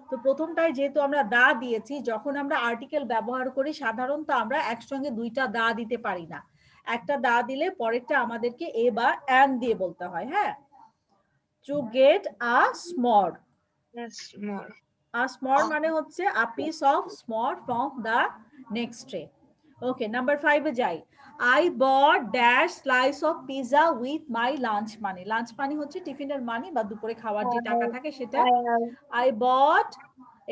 তো প্রথমটায় যেহেতু আমরা দা দিয়েছি, যখন আমরা আর্টিকেল ব্যবহার করি সাধারণত আমরা একসঙ্গে দুইটা দা দিতে পারি না। একটা দা দিলে পরেরটা আমাদেরকে এ বা অ্যান দিয়ে বলতে হয়। হ্যাঁ, to get a s'more. A s'more মানে হচ্ছে a piece of s'more from the next tray. Okay, number 5 এ যাই। I bought dash slice of pizza with my lunch money. Lunch money হচ্ছে টিফিনের মানি বা দুপুরে খাওয়ার যে টাকা থাকে সেটা। I bought,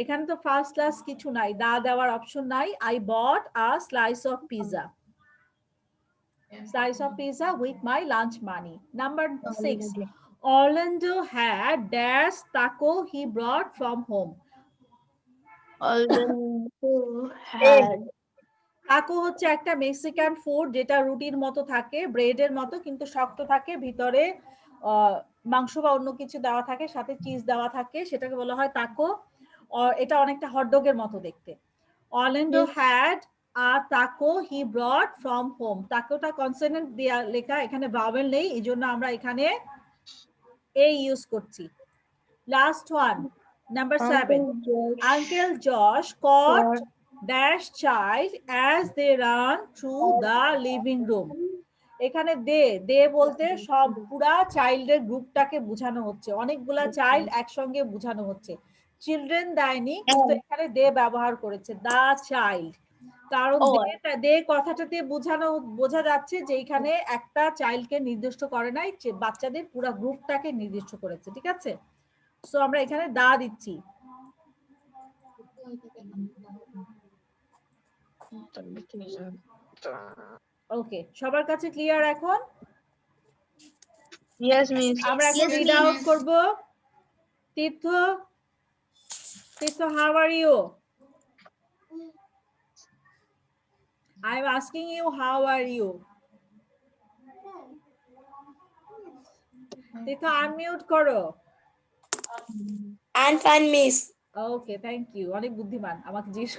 এখানে তো ফার্স্ট ক্লাস কিছু নাই, দা দেওয়ার অপশন নাই। I bought a slice of pizza. Slice of pizza with my lunch money. Number 6, Orlando had dash taco he brought from home. Taco হচ্ছে একটা মেক্সিকান ফুড যেটা রুটির মতো থাকে, ব্রেডের মতো কিন্তু শক্ত থাকে, ভিতরে মাংস বা অন্য কিছু দেওয়া থাকে, সাথে চিজ দেওয়া থাকে, সেটাকে বলা হয় টাকো। এটা অনেকটা হটডগের মতো দেখতে। Orlando had a taco he brought from home. টাকোটা কনসোনেন্ট দিয়া লেখা, এখানে ভাওয়েল নেই, এইজন্য আমরা এখানে a ইউজ করছি। Last one, number 7. Uncle Josh caught dash child as they ran through the living room. এখানে দে বলতে সব পুরা চাইল্ডের গ্রুপটাকে বোঝানো হচ্ছে, অনেকগুলা চাইল্ড একসঙ্গে বোঝানো হচ্ছে। চিলড্রেন দেয়নি, কিন্তু এখানে দে ব্যবহার করেছে, দা চাইল্ড। কারণ দে কথাটাতে বোঝা যাচ্ছে যে এখানে একটা চাইল্ডকে নির্দিষ্ট করে নাই, বাচ্চাদের পুরা গ্রুপটাকে নির্দিষ্ট করেছে, ঠিক আছে? সো আমরা এখানে দা দিচ্ছি। ওকে, সবার কাছে ক্লিয়ার এখন? Yes, miss. আমরা এখন রিড আউট করব। Tirtha, how are you? I'm asking you, how are you? Tirtha, unmute করো। I'm fine, miss. Okay, thank you. অনেক বুদ্ধিমান, আমাকে জিজ্ঞেস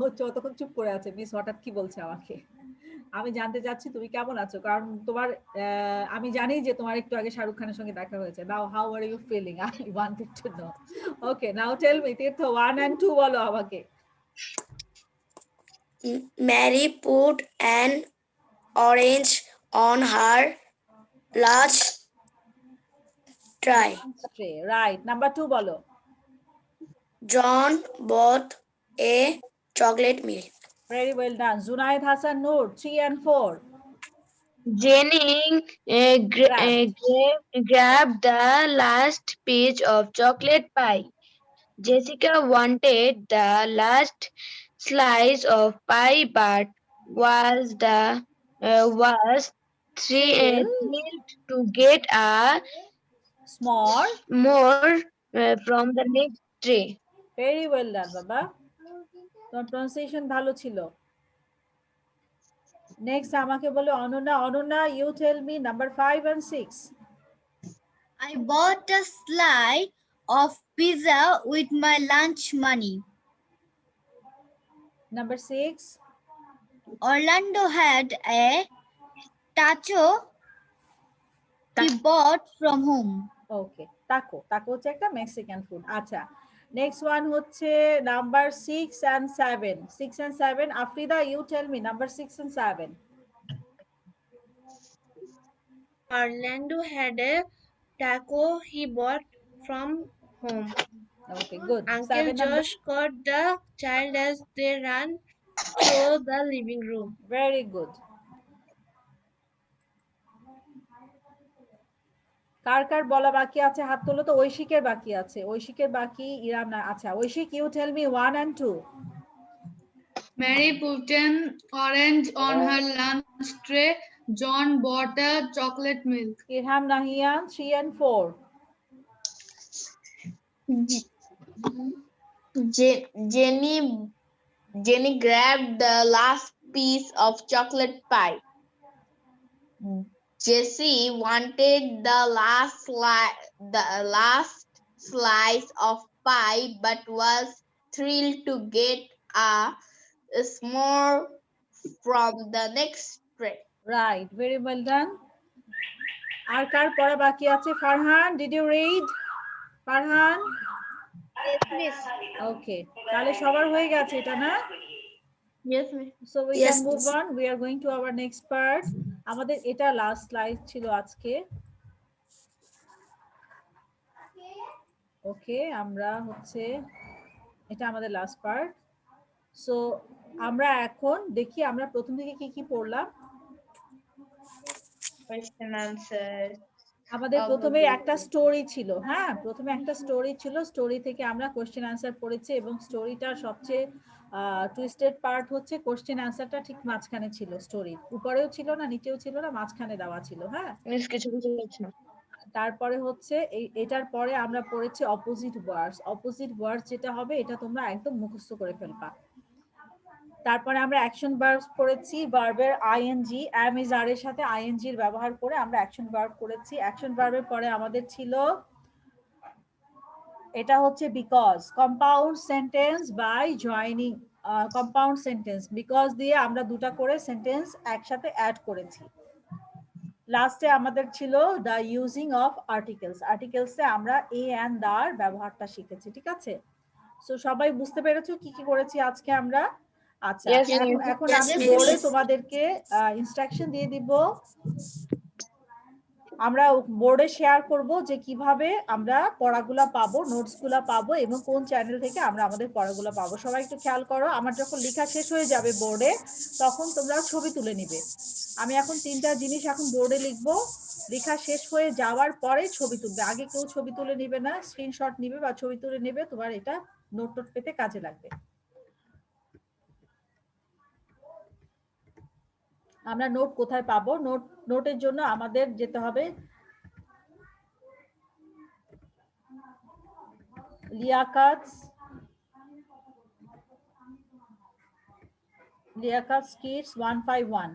হচ্ছে, অতক্ষণ চুপ করে আছে, মিস হঠাৎ কি বলছে আমাকে। আমি জানতে চাচ্ছি তুমি কেমন আছো, কারণ তোমার আমি জানি যে তোমার একটু আগে শাহরুখ খানের সঙ্গে দেখা হয়েছে। Now how are you feeling? I wanted to know. Okay, now tell me Tirtha, 1 and 2 বলো আমাকে। Mary put an orange on her large tray. Right. Number 2 বলো। John bought a chocolate milk. Very well done. Zunaid Hassan Noor, 3 and 4. Jenny grabbed the last piece of chocolate pie. Jessica wanted the last slice of pie, but was thrilled to get a more from the next tray. Very well done, Baba. তোমার pronunciation ভালো ছিল। Next আমাকে বলো Ananya. Ananya, you tell me number 5 and 6. I bought a slice of pizza with my lunch money. Number 6. Orlando had a taco he bought from home. Okay, taco হচ্ছে একটা Mexican food. আচ্ছা, next one হচ্ছে number 6 and 7. 6 and 7, আফরিদা, you tell me number 6 and 7. Orlando had a taco he bought from home. Okay, good. Uncle Josh caught the child as they ran through the living room. Very good. কার কার বলা বাকি আছে হাত তোলো তো। ঐশিকের বাকি আছে, ঐশিকের বাকি, ইরাম না। আচ্ছা, ঐশিক, you tell me 1 and 2. Mary put an orange on her lunch tray. John bought a chocolate milk. Irham Nahian, 3 and 4. Jenny grabbed the last piece of chocolate pie. Jessie wanted the last slice of pie, but was thrilled to get a s'more from the next tray. Right, very well done. আর কার পড়া বাকি আছে? Farhan, did you read? Farhan? Yes, miss. Okay, তাহলে সবার হয়ে গেছে এটা না? Yes, miss. So we Yes, can move miss. on. We are going to our next part. আমাদের এটা লাস্ট স্লাইড ছিল আজকে। ওকে, আমরা হচ্ছে এটা আমাদের লাস্ট পার্ট। সো আমরা এখন দেখি আমরা প্রথম থেকে কি কি পড়লাম। Question answer. আমাদের প্রথমে একটা স্টোরি ছিল। হ্যাঁ, প্রথমে একটা স্টোরি ছিল, স্টোরি থেকে আমরা কোশ্চেন আনসার পড়েছি, এবং স্টোরিটার সবচেয়ে টুইস্টেড পার্ট হচ্ছে কোশ্চেন আনসারটা ঠিক মাঝখানে ছিল। স্টোরি উপরেও ছিল না, নিচেও ছিল না, মাঝখানে দেওয়া ছিল। হ্যাঁ, মিস কিছু বুঝতে পারছি না। তারপরে হচ্ছে এটার পরে আমরা পড়েছি অপোজিট ওয়ার্ডস। অপোজিট ওয়ার্ডস যেটা হবে এটা তোমরা একদম মুখস্থ করে ফেলবা। তারপরে আমরা অ্যাকশন ভার্বস পড়েছি, ভার্বের আইএনজি, এম ইজ আর এর সাথে আইএনজি এর ব্যবহার করে আমরা অ্যাকশন ভার্ব করেছি। অ্যাকশন ভার্বের পরে আমাদের ছিল এটা হচ্ছে because, compound sentence by joining, compound sentence because দিয়ে আমরা দুটা করে সেন্টেন্স একসাথে অ্যাড করেছি। লাস্টে আমাদের ছিল দ্য ইউজিং অফ আর্টিকেলস, আর্টিকেলসে আমরা এ অ্যান্ড দার ব্যবহারটা শিখেছি, ঠিক আছে? সো সবাই বুঝতে পেরেছো কি কি করেছি আজকে আমরা? আচ্ছা, Yes, এখন Yes, আমি miss. বোর্ডে তোমাদেরকে ইনস্ট্রাকশন দিয়ে দিব, আমরা বোর্ডে শেয়ার করব যে কিভাবে আমরা পড়াগুলা পাবো, নোটসগুলা পাবো এবং কোন চ্যানেল থেকে আমরা আমাদের পড়াগুলো পাবো। সবাই একটু খেয়াল করো, আমার যখন লেখা শেষ হয়ে যাবে বোর্ডে তখন তোমরা ছবি তুলে নিবে। আমি এখন তিনটা জিনিস এখন বোর্ডে লিখবো, লেখা শেষ হয়ে যাওয়ার পরে ছবি তুলবে, আগে কেউ ছবি তুলে নিবে না, স্ক্রিনশট নিবে বা ছবি তুলে নেবে, তোমার এটা নোট টোট পেতে কাজে লাগবে। আমরা নোট কোথায় পাবো? নোটের জন্য আমাদের যেতে হবে লিয়াকাতস কিডস 151।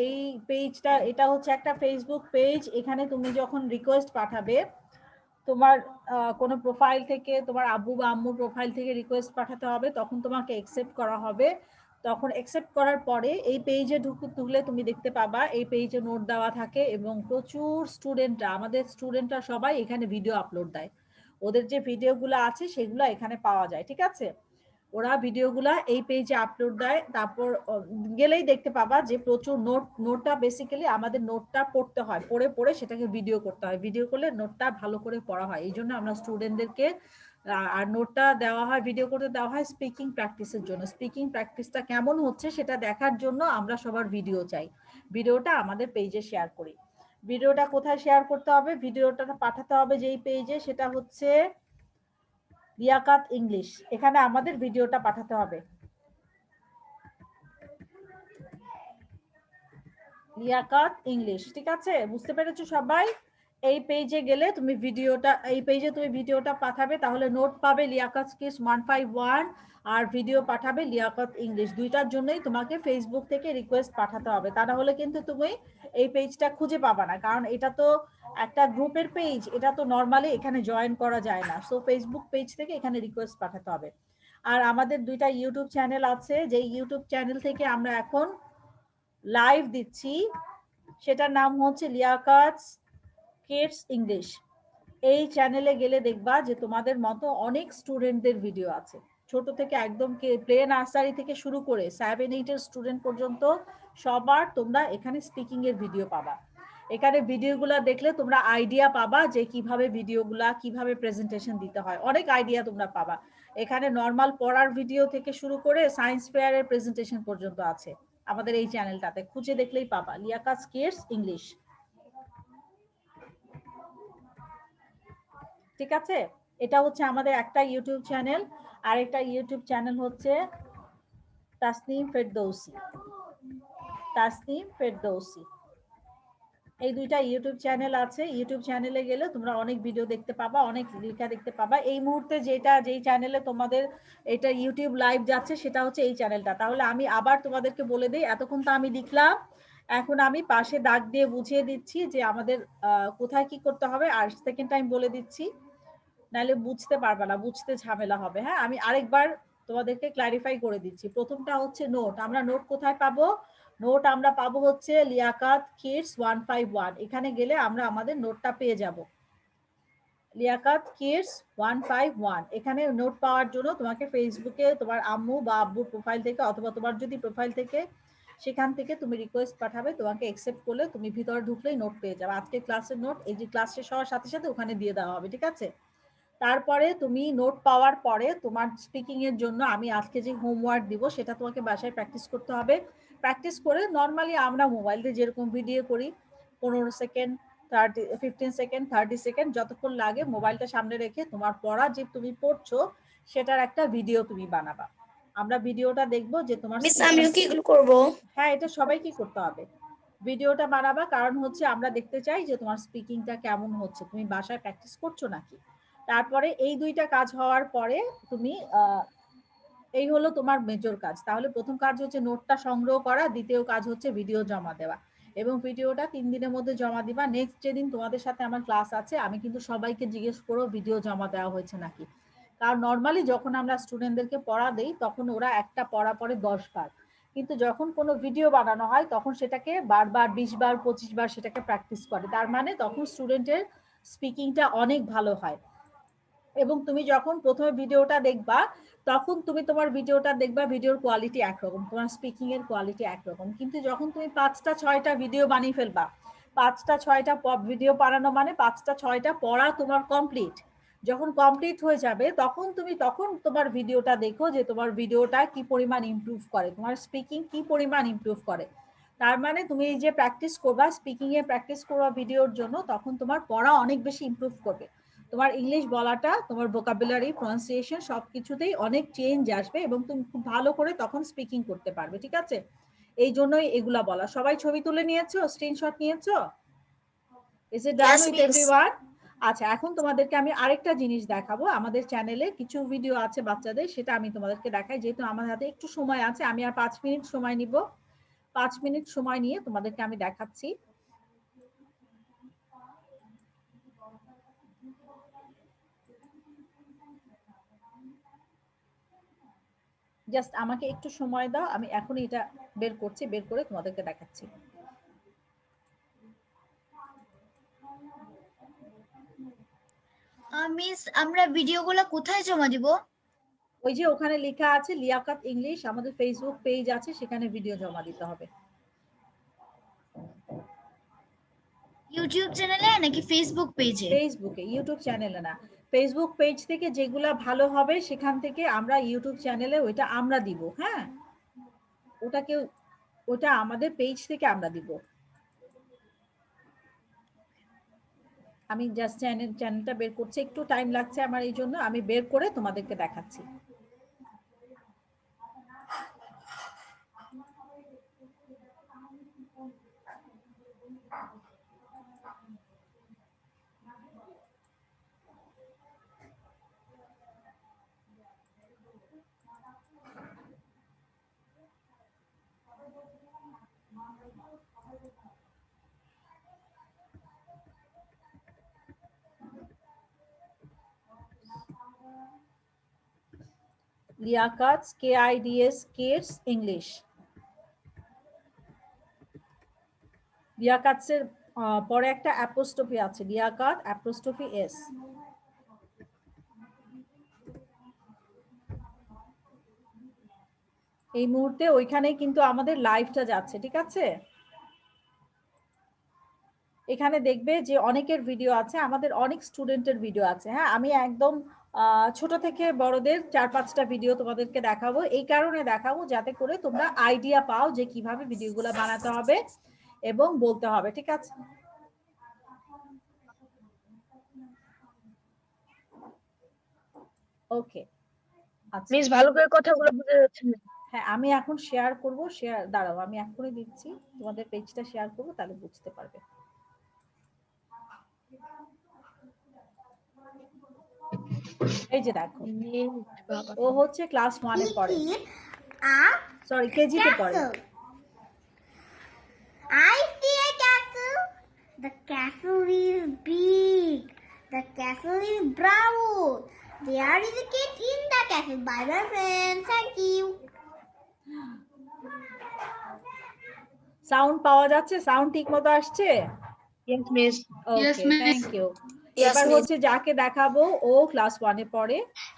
এই পেজটা, এটা হচ্ছে একটা ফেসবুক পেজ। এখানে তুমি যখন রিকোয়েস্ট পাঠাবে, তোমার কোনো প্রোফাইল থেকে, তোমার আব্বু বা আম্মুর প্রোফাইল থেকে রিকোয়েস্ট পাঠাতে হবে, তখন তোমাকে অ্যাকসেপ্ট করা হবে। তখন অ্যাকসেপ্ট করার পরে এই পেজে ঢুকলে তুমি দেখতে পাবা এই পেজে নোট দেওয়া থাকে এবং প্রচুর স্টুডেন্টরা, আমাদের স্টুডেন্টরা সবাই এখানে ভিডিও আপলোড দেয়। ওদের যে ভিডিওগুলো আছে সেগুলো এখানে পাওয়া যায়, ঠিক আছে? ওরা ভিডিওগুলা এই পেজে আপলোড দেয়। তারপর গেলেই দেখতে পাবা যে প্রচুর নোটটা বেসিক্যালি আমাদের নোটটা পড়তে হয়, পড়ে সেটাকে ভিডিও করতে হয়, ভিডিও করলে নোটটা ভালো করে পড়া হয়। এই জন্য আমরা স্টুডেন্টদেরকে আর নোটটা দেওয়া হয়, ভিডিও করতে দেওয়া হয় স্পিকিং প্র্যাকটিসের জন্য। স্পিকিং প্র্যাকটিসটা কেমন হচ্ছে সেটা দেখার জন্য আমরা সবার ভিডিও চাই। ভিডিওটা আমাদের পেজে শেয়ার করি। ভিডিওটা কোথায় শেয়ার করতে হবে? ভিডিওটা পাঠাতে হবে যেই পেজে, সেটা হচ্ছে লিয়াকাত ইংলিশ। এখানে আমাদের ভিডিওটা পাঠাতে হবে, লিয়াকাত ইংলিশ, ঠিক আছে? বুঝতে পেরেছো সবাই? এই পেজে গেলে তুমি ভিডিওটা, এই পেজে তুমি ভিডিওটা পাঠাবে, তাহলে নোট পাবে লিয়াকাত কিডস 151 আর ভিডিও পাঠাবে লিয়াকাত ইংলিশ। দুইটার জন্যই তোমাকে ফেসবুক থেকে রিকোয়েস্ট পাঠাতে হবে, তা না হলে কিন্তু তুমি এই পেজটা খুঁজে পাবা না, কারণ এটা তো একটা গ্রুপের পেজ, এটা তো নরমালি এখানে জয়েন করা যায় না। সো ফেসবুক পেজ থেকে এখানে রিকোয়েস্ট পাঠাতে হবে। আর আমাদের দুইটা ইউটিউব চ্যানেল আছে, যে ইউটিউব চ্যানেল থেকে আমরা এখন লাইভ দিচ্ছি, সেটার নাম হচ্ছে লিয়াকাত কিডস ইংলিশ। এই চ্যানেলে গেলে দেখবা যে তোমাদের মতো অনেক স্টুডেন্টদের ভিডিও আছে, ছোট থেকে একদম প্লে নার্সারি থেকে শুরু করে 7-8 এর স্টুডেন্ট পর্যন্ত সবার তোমরা এখানে স্পিকিং এর ভিডিও পাবা। এখানে ভিডিওগুলো দেখলে তোমরা আইডিয়া পাবা যে কিভাবে ভিডিওগুলা, কিভাবে প্রেজেন্টেশন দিতে হয়, অনেক আইডিয়া তোমরা পাবা। এখানে নর্মাল পড়ার ভিডিও থেকে শুরু করে সায়েন্স ফেয়ারের প্রেজেন্টেশন পর্যন্ত আছে আমাদের এই চ্যানেলটাতে, খুঁজে দেখলেই পাবা লিয়াকাত কিডস ইংলিশ, ঠিক আছে? এটা হচ্ছে আমাদের একটা ইউটিউব চ্যানেল। আর একটা ইউটিউব চ্যানেল হচ্ছে তাসনিম ফেরদৌসি, তাসনিম ফেরদৌসি। এই দুইটা ইউটিউব চ্যানেল আছে। ইউটিউব চ্যানেলে গেলে তোমরা অনেক ভিডিও দেখতে পাবা, অনেক লেখা দেখতে পাবা। এই মুহূর্তে যেই চ্যানেলে তোমাদের এটা ইউটিউব লাইভ যাচ্ছে সেটা হচ্ছে এই চ্যানেলটা। তাহলে আমি আবার তোমাদেরকে বলে দিই, এতক্ষণ তো আমি লিখলাম, এখন আমি পাশে দাগ দিয়ে বুঝিয়ে দিচ্ছি যে আমাদের কোথায় কি করতে হবে, আর সেকেন্ড টাইম বলে দিচ্ছি, নাহলে বুঝতে পারবে না, বুঝতে ঝামেলা হবে। হ্যাঁ, আমি আরেকবার তোমাদেরকে ক্লারিফাই করে দিচ্ছি। প্রথমটা হচ্ছে নোট। আমরা নোট কোথায় পাবো? নোট আমরা পাবো হচ্ছে লিয়াকাত কিডস 151। এখানে গেলে আমরা আমাদের নোটটা পেয়ে যাব, লিয়াকাত কিডস 151। এখানে নোট পাওয়ার জন্য তোমাকে ফেসবুকে তোমার আম্মু বা আব্বুর প্রোফাইল থেকে, অথবা তোমার যদি প্রোফাইল থেকে, সেখান থেকে তুমি রিকোয়েস্ট পাঠাবে, তোমাকে অ্যাকসেপ্ট করলে তুমি ভিতরে ঢুকলেই নোট পেয়ে যাবে। আজকে ক্লাসের নোট এই যে ক্লাস শেষ হওয়ার সাথে সাথে ওখানে দিয়ে দেওয়া হবে, ঠিক আছে? তারপরে তুমি নোট পাওয়ার পরে তোমার স্পিকিং এর জন্য আমি আজকে যে হোমওয়ার্ক দিব সেটা তোমাকে বাসায় প্র্যাকটিস করতে হবে। প্র্যাকটিস করে নর্মালি আমরা মোবাইল দিয়ে যেরকম ভিডিও করি 15 সেকেন্ড, 15 সেকেন্ড, 30 সেকেন্ড, যতক্ষণ লাগে মোবাইলটা সামনে রেখে তোমার পড়া যে তুমি পড়ছো সেটার একটা ভিডিও তুমি বানাবা। আমরা ভিডিওটা দেখবো যে তোমার, মিস আমিও কি এগুলো করবো? হ্যাঁ, এটা সবাইকে করতে হবে। ভিডিওটা বানাবা, কারণ হচ্ছে আমরা দেখতে চাই যে তোমার স্পিকিংটা কেমন হচ্ছে, তুমি বাসায় প্র্যাকটিস করছো নাকি। তারপরে এই দুইটা কাজ হওয়ার পরে তুমি এই হলো তোমার মেজর কাজ। তাহলে প্রথম কাজ হচ্ছে নোটটা সংগ্রহ করা, দ্বিতীয় কাজ হচ্ছে ভিডিও জমা দেওয়া, এবং ভিডিওটা 3 দিনের মধ্যে জমা দিবা। নেক্সট যেদিন তোমাদের সাথে আমার ক্লাস আছে আমি কিন্তু সবাইকে জিজ্ঞেস করবো ভিডিও জমা দেওয়া হয়েছে নাকি, কারণ নর্মালি যখন আমরা স্টুডেন্টদেরকে পড়া দেই তখন ওরা একটা পড়া পরে 10 বার, কিন্তু যখন কোনো ভিডিও বানানো হয় তখন সেটাকে বারবার 20 বার 25 বার সেটাকে প্র্যাকটিস করে, তার মানে তখন স্টুডেন্টের স্পিকিংটা অনেক ভালো হয়। এবং তুমি যখন প্রথমে ভিডিওটা দেখবা তখন তুমি তোমার ভিডিওটা দেখবা ভিডিওর কোয়ালিটি একরকম, তোমার স্পিকিং এর কোয়ালিটি একরকম, কিন্তু যখন তুমি 5টা 6টা ভিডিও বানিয়ে ফেলবা, 5টা 6টা ভিডিও বানানো মানে 5টা 6টা পড়া তোমার কমপ্লিট, যখন কমপ্লিট হয়ে যাবে তখন তোমার ভিডিওটা দেখো যে তোমার ভিডিওটা কি পরিমাণ ইমপ্রুভ করে, তোমার স্পিকিং কি পরিমাণ ইমপ্রুভ করে। তার মানে তুমি এই যে প্র্যাকটিস করবা, স্পিকিং এ প্র্যাকটিস করবা ভিডিওর জন্য, তখন তোমার পড়া অনেক বেশি ইমপ্রুভ করবে, তোমার ইংলিশ বলাটা, তোমার ভোকাবুলারি, প্রনাউন্সিয়েশন সবকিছুতেই অনেক চেঞ্জ আসবে এবং তুমি খুব ভালো করে তখন স্পিকিং করতে পারবে। ঠিক আছে, এই জন্যই এগুলা বলা। সবাই ছবি তুলে নিয়েছো, স্ক্রিনশট নিয়েছো? Is it done with everyone? আচ্ছা, এখন তোমাদেরকে আমি আরেকটা জিনিস দেখাবো। আমাদের চ্যানেলে কিছু ভিডিও আছে বাচ্চাদের, সেটা আমি তোমাদেরকে দেখাই। যেহেতু আমার হাতে একটু সময় আছে, আমি আর 5 মিনিট সময় নিব, 5 মিনিট সময় নিয়ে তোমাদেরকে আমি দেখাচ্ছি। জাস্ট আমাকে একটু সময় দাও, আমি এখনই এটা বের করছি, বের করে তোমাদেরকে দেখাচ্ছি। মিস, আমরা ভিডিওগুলো কোথায় জমা দিব? ওই যে ওখানে লেখা আছে লিয়াকাত ইংলিশ, আমাদের ফেসবুক পেজ আছে, সেখানে ভিডিও জমা দিতে হবে। ইউটিউব চ্যানেলে নাকি ফেসবুক পেজে? ফেসবুকে, ইউটিউব চ্যানেলে না। ফেসবুক পেজ থেকে যেগুলা ভালো হবে সেখান থেকে আমরা ইউটিউব চ্যানেলে ওইটা আমরা দিব। হ্যাঁ, ওটা আমাদের পেজ থেকে আমরা দিব। আমি জাস্ট চ্যানেলটা বের করছি, একটু টাইম লাগছে আমার, এই জন্য আমি বের করে তোমাদেরকে দেখাচ্ছি। লিয়াকাতস, KIDS, কিডস ইংলিশ। লিয়াকাতসের পরে একটা অ্যাপোস্ট্রফি আছে, লিয়াকাত অ্যাপোস্ট্রফি এস। এই মুহূর্তে ওইখানে কিন্তু আমাদের লাইভটা যাচ্ছে। ঠিক আছে, এখানে দেখবে যে অনেকের ভিডিও আছে, আমাদের অনেক স্টুডেন্টের ভিডিও আছে। হ্যাঁ, আমি একদম ছোট থেকে বড়দের 4-5টা ভিডিও তোমাদেরকে দেখাবো। এই কারণে দেখাবো যাতে করে তোমরা আইডিয়া পাও যে কিভাবে ভিডিওগুলো বানাতে হবে এবং বলতে হবে। ঠিক আছে, ওকে। আচ্ছা মিস, ভালো করে কথাগুলো বুঝা যাচ্ছে না। হ্যাঁ, আমি এখন শেয়ার করব, দাঁড়াও আমি এখনই দিচ্ছি, তোমাদের পেজটা শেয়ার করবো, তাহলে বুঝতে পারবে। এই যে দেখো, ও হচ্ছে ক্লাস 1 এ পড়ে, সরি কেজিতে পড়ে। I see a castle. The castle is big. The castle is brown. There is a kid in the castle. Bye bye friends. Thank you. Sound পাওয়া যাচ্ছে? সাউন্ড ঠিক মতো আসছে? Yes, miss. Yes, okay, miss. Thank you. এবার হচ্ছে যাকে দেখাবো ও class 1 এ পড়ে।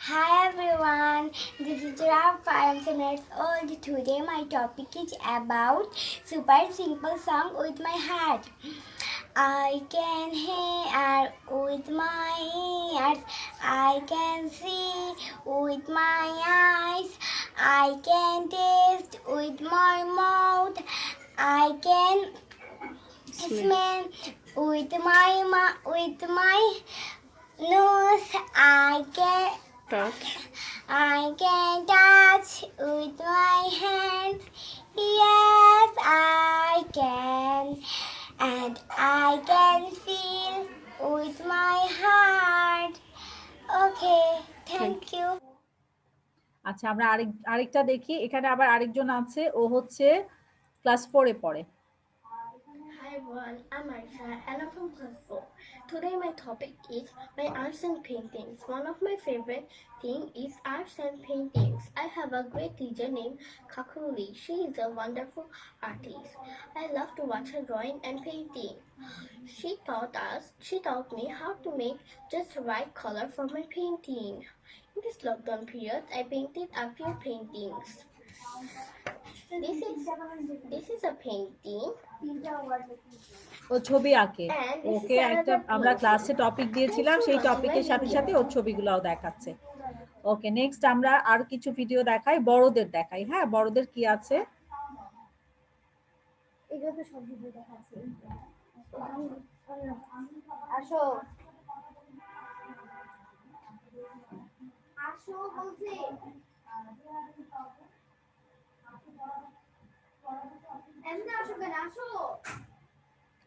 Hi everyone, this is Giraffe 5 minutes old. Today my topic is about super simple song with my heart. I can hear with my ears, I can see with my eyes, I can taste with my mouth, I can smell with my nose, I can touch with my hands. Yes, I can, and I can feel with my heart. Okay, thank you. আচ্ছা আমরা আরেকটা দেখি, এখানে আবার আরেকজন আছে, ও হচ্ছে class 4 এ পড়ে। Hi everyone, I'm Aisha and I'm from class 4. Today my topic is my arts and paintings. One of my favorite things is arts and paintings. I have a great teacher named Kakuli. She is a wonderful artist. I love to watch her drawing and painting. She taught me how to make just the right color for my painting. In this lockdown period, I painted a few paintings. This is a painting. ও ছবি আঁকে, ওকে একটা আমরা ক্লাসে topic দিয়েছিলাম, সেই টপিকের সাথে সাথে ওর ছবিগুলোও দেখাচ্ছে। ওকে, নেক্সট আমরা আর কিছু ভিডিও দেখাই, বড়দের দেখাই। হ্যাঁ, বড়দের কি আছে? এগুলো তো সব ভিডিও দেখাচ্ছি। আসো আসো বলছি। এমনি আসো কেন, আসো।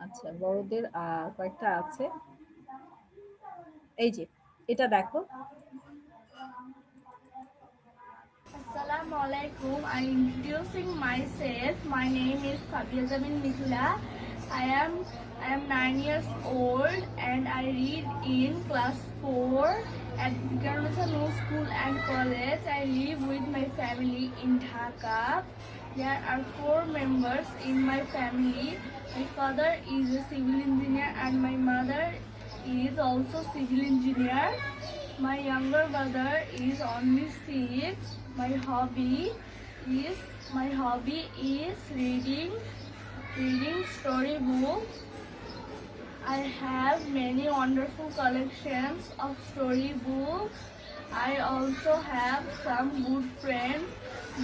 আচ্ছা, বড়দের কয়েকটা আছে, এই যে এটা দেখো। Assalamu alaikum. I'm introducing myself. My name is Fabia Jamin Mithula. I am 9 years old and I read in class 4 at Vikarnasa Law School and College. I live with my family in Dhaka. There are 4 members in my family. My father is a civil engineer and my mother is also civil engineer. My younger brother is only 6. My hobby is reading storybooks. I have many wonderful collections of storybooks. I also have some good friends.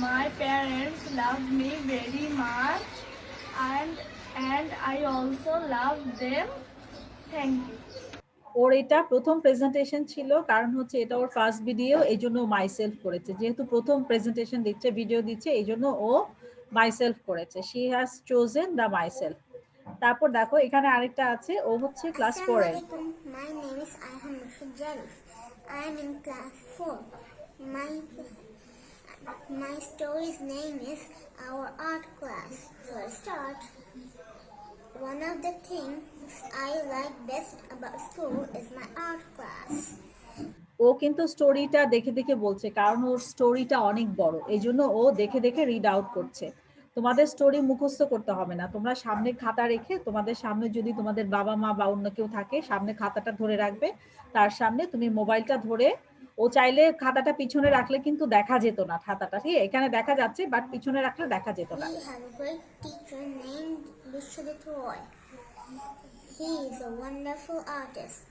My parents love me very much and I also love them. Thank you. ওর এটা প্রথম presentation ছিল, কারণ হচ্ছে এটা ওর first video, এই জন্য myself করেছে। যেহেতু প্রথম প্রেজেন্টেশন দিচ্ছে, ভিডিও দিচ্ছে, এই জন্য ও মাইসেলফ করেছে। She has chosen the myself. তারপর দেখো এখানে আরেকটা আছে, ও হচ্ছে ক্লাস 4 এর। My name is Ayhan Rashid Jarif. I am in class 4. My story's name is Our Art Class. So let's start. One of the things I like best about school is my art class. ও কিন্তু স্টোরিটা দেখে দেখে বলছে, কারণ ওর স্টোরিটা অনেক বড়, এই জন্য ও দেখে দেখে রিড আউট করছে। তোমাদের স্টোরি মুখস্থ করতে হবে না, তোমরা সামনে খাতা রেখে, তোমাদের সামনে যদি তোমাদের বাবা মা বা অন্য কেউ থাকে, সামনে খাতাটা ধরে রাখবে, তার সামনে তুমি মোবাইলটা ধরে, ও চাইলে খাতাটা পিছনে রাখলে কিন্তু দেখা যেত না খাতাটা, ঠিক এখানে দেখা যাচ্ছে, বাট পিছনে রাখলে দেখা যেত না। We have a great teacher named Vishwadit Roy. He is a wonderful artist.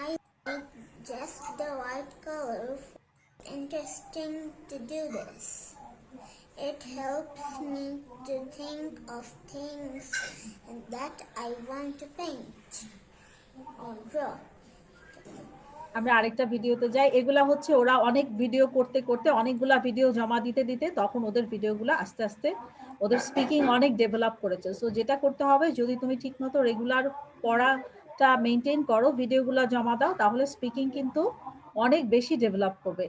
I like just the right color. Interesting to do this. It helps me to think of things that I want to paint or draw. আমরা আরেকটা ভিডিওতে যাই। এগুলা হচ্ছে ওরা অনেক video করতে করতে, অনেকগুলা ভিডিও জমা দিতে দিতে, তখন ওদের ভিডিওগুলো আস্তে আস্তে ওদের স্পিকিং অনেক ডেভেলপ করেছে। সো যেটা করতে হবে, যদি তুমি ঠিকমতো রেগুলার পড়াটা মেনটেন করো, ভিডিওগুলো জমা দাও, তাহলে স্পিকিং কিন্তু অনেক বেশি ডেভেলপ করবে।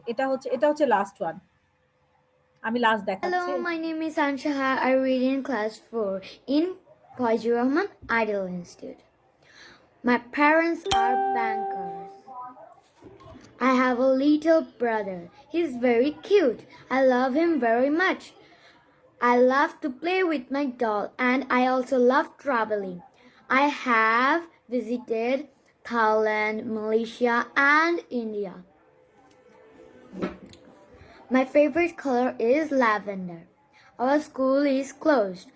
এটা হচ্ছে লাস্ট ওয়ান, আমি লাস্ট দেখাচ্ছি। Hello, my name is Anshaha. I read in class 4 in Fajur Rahman Idol Institute. My parents are bankers. I have a little brother. He's very cute. I love him very much. I love to play with my doll and I also love traveling. I have visited Thailand, Malaysia and India. My favorite color is lavender. Our school is closed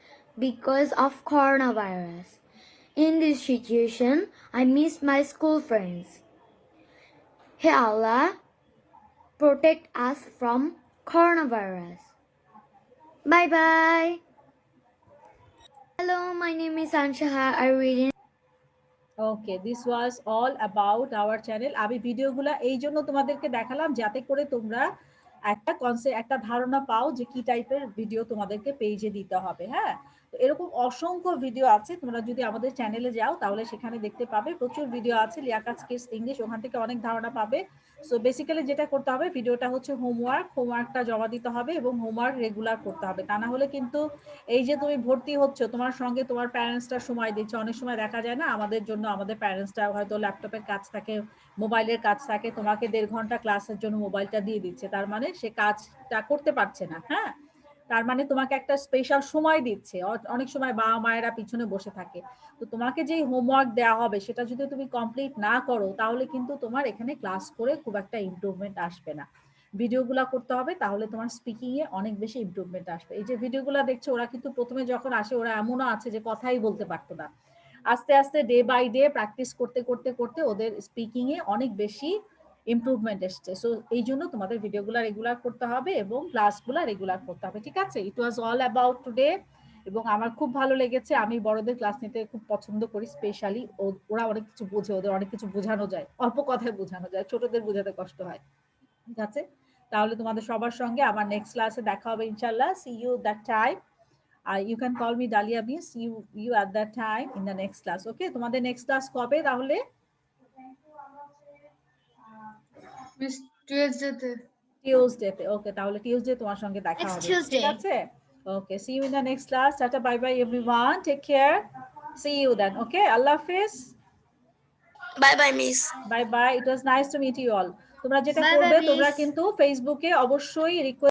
because of coronavirus. In this situation, I miss my school friends. Hey Allah, protect us from coronavirus. Bye bye. Hello, my name is Anshaha. I read in okay, this was all about our channel. আমি ভিডিওগুলো এই জন্য তোমাদেরকে দেখালাম, যাতে করে তোমরা একটা ধারণা পাও যে কি টাইপের ভিডিও তোমাদেরকে পেজে দিতে হবে। হ্যাঁ, এরকম অসংখ্য ভিডিও আছে, তোমরা যদি আমাদের চ্যানেলে যাও তাহলে সেখানে দেখতে পাবে, প্রচুর ভিডিও আছে লিয়াকাত কিডস ইংলিশ, ওখান থেকে অনেক ধারণা পাবে। সো বেসিক্যালি যেটা করতে হবে, ভিডিওটা হচ্ছে হোমওয়ার্কটা জমা দিতে হবে এবং হোমওয়ার্ক রেগুলার করতে হবে। তা না হলে কিন্তু এই যে তুমি ভর্তি হচ্ছ, তোমার সঙ্গে তোমার প্যারেন্টসরা সময় দিচ্ছে, অনেক সময় দেখা যায় না আমাদের জন্য আমাদের প্যারেন্টসরা হয়তো ল্যাপটপের কাজ থাকে, মোবাইলের কাজ থাকে, তোমাকে 1.5 ঘন্টা ক্লাসের জন্য মোবাইলটা দিয়ে দিচ্ছে, তার মানে সে কাজটা করতে পারছে না। হ্যাঁ, তার মানে তোমাকে একটা স্পেশাল সময় দিচ্ছে। অনেক সময় বাবা মায়েরা পিছনে বসে থাকে, তো তোমাকে যেই হোমওয়ার্ক দেওয়া হবে সেটা যদি তুমি কমপ্লিট না করো তাহলে কিন্তু তোমার এখানে ক্লাস করে খুব একটা ইমপ্রুভমেন্ট আসবে না। ভিডিওগুলো করতে হবে, তাহলে তোমার স্পিকিং এ অনেক বেশি ইমপ্রুভমেন্ট আসবে। এই যে ভিডিওগুলো দেখছো, ওরা কিন্তু প্রথমে যখন আসে ওরা এমনও আছে যে কথাই বলতে পারতো না, আস্তে আস্তে ডে বাই ডে প্র্যাকটিস করতে করতে করতে ওদের স্পিকিং এ অনেক বেশি ইমপ্রুভমেন্ট এসছে। সো এই জন্য তোমাদের ভিডিওগুলো রেগুলার করতে হবে এবং ক্লাসগুলো রেগুলার করতে হবে, ঠিক আছে? ইট ওয়াজ অল অ্যাবাউট টুডে। এবং আমার খুব ভালো লেগেছে, আমি বড়দের ক্লাস নিতে খুব পছন্দ করি, স্পেশালি ওরা অনেক কিছু বোঝে, ওদের অনেক কিছু বোঝানো যায়, অল্প কথায় বোঝানো যায়, ছোটদের বোঝাতে কষ্ট হয়, ঠিক আছে? তাহলে তোমাদের সবার সঙ্গে আমার নেক্সট ক্লাসে দেখা হবে ইনশাআল্লাহ। See you that time. You can call me Dalia Miss. See you at that time in the next class. Okay, তোমাদের next class কবে তাহলে? Miss Tuesday Tuesday. ওকে, তাহলে টিউসডে তোমার সঙ্গে দেখা হবে, ঠিক আছে? Okay, see you in the next class. Tata, bye bye everyone. Take care. See you then. Okay, Allah Hafiz. Bye bye miss. Bye bye. It was nice to meet you all. তোমরা যেটা করবে, তোমরা কিন্তু ফেসবুকে অবশ্যই request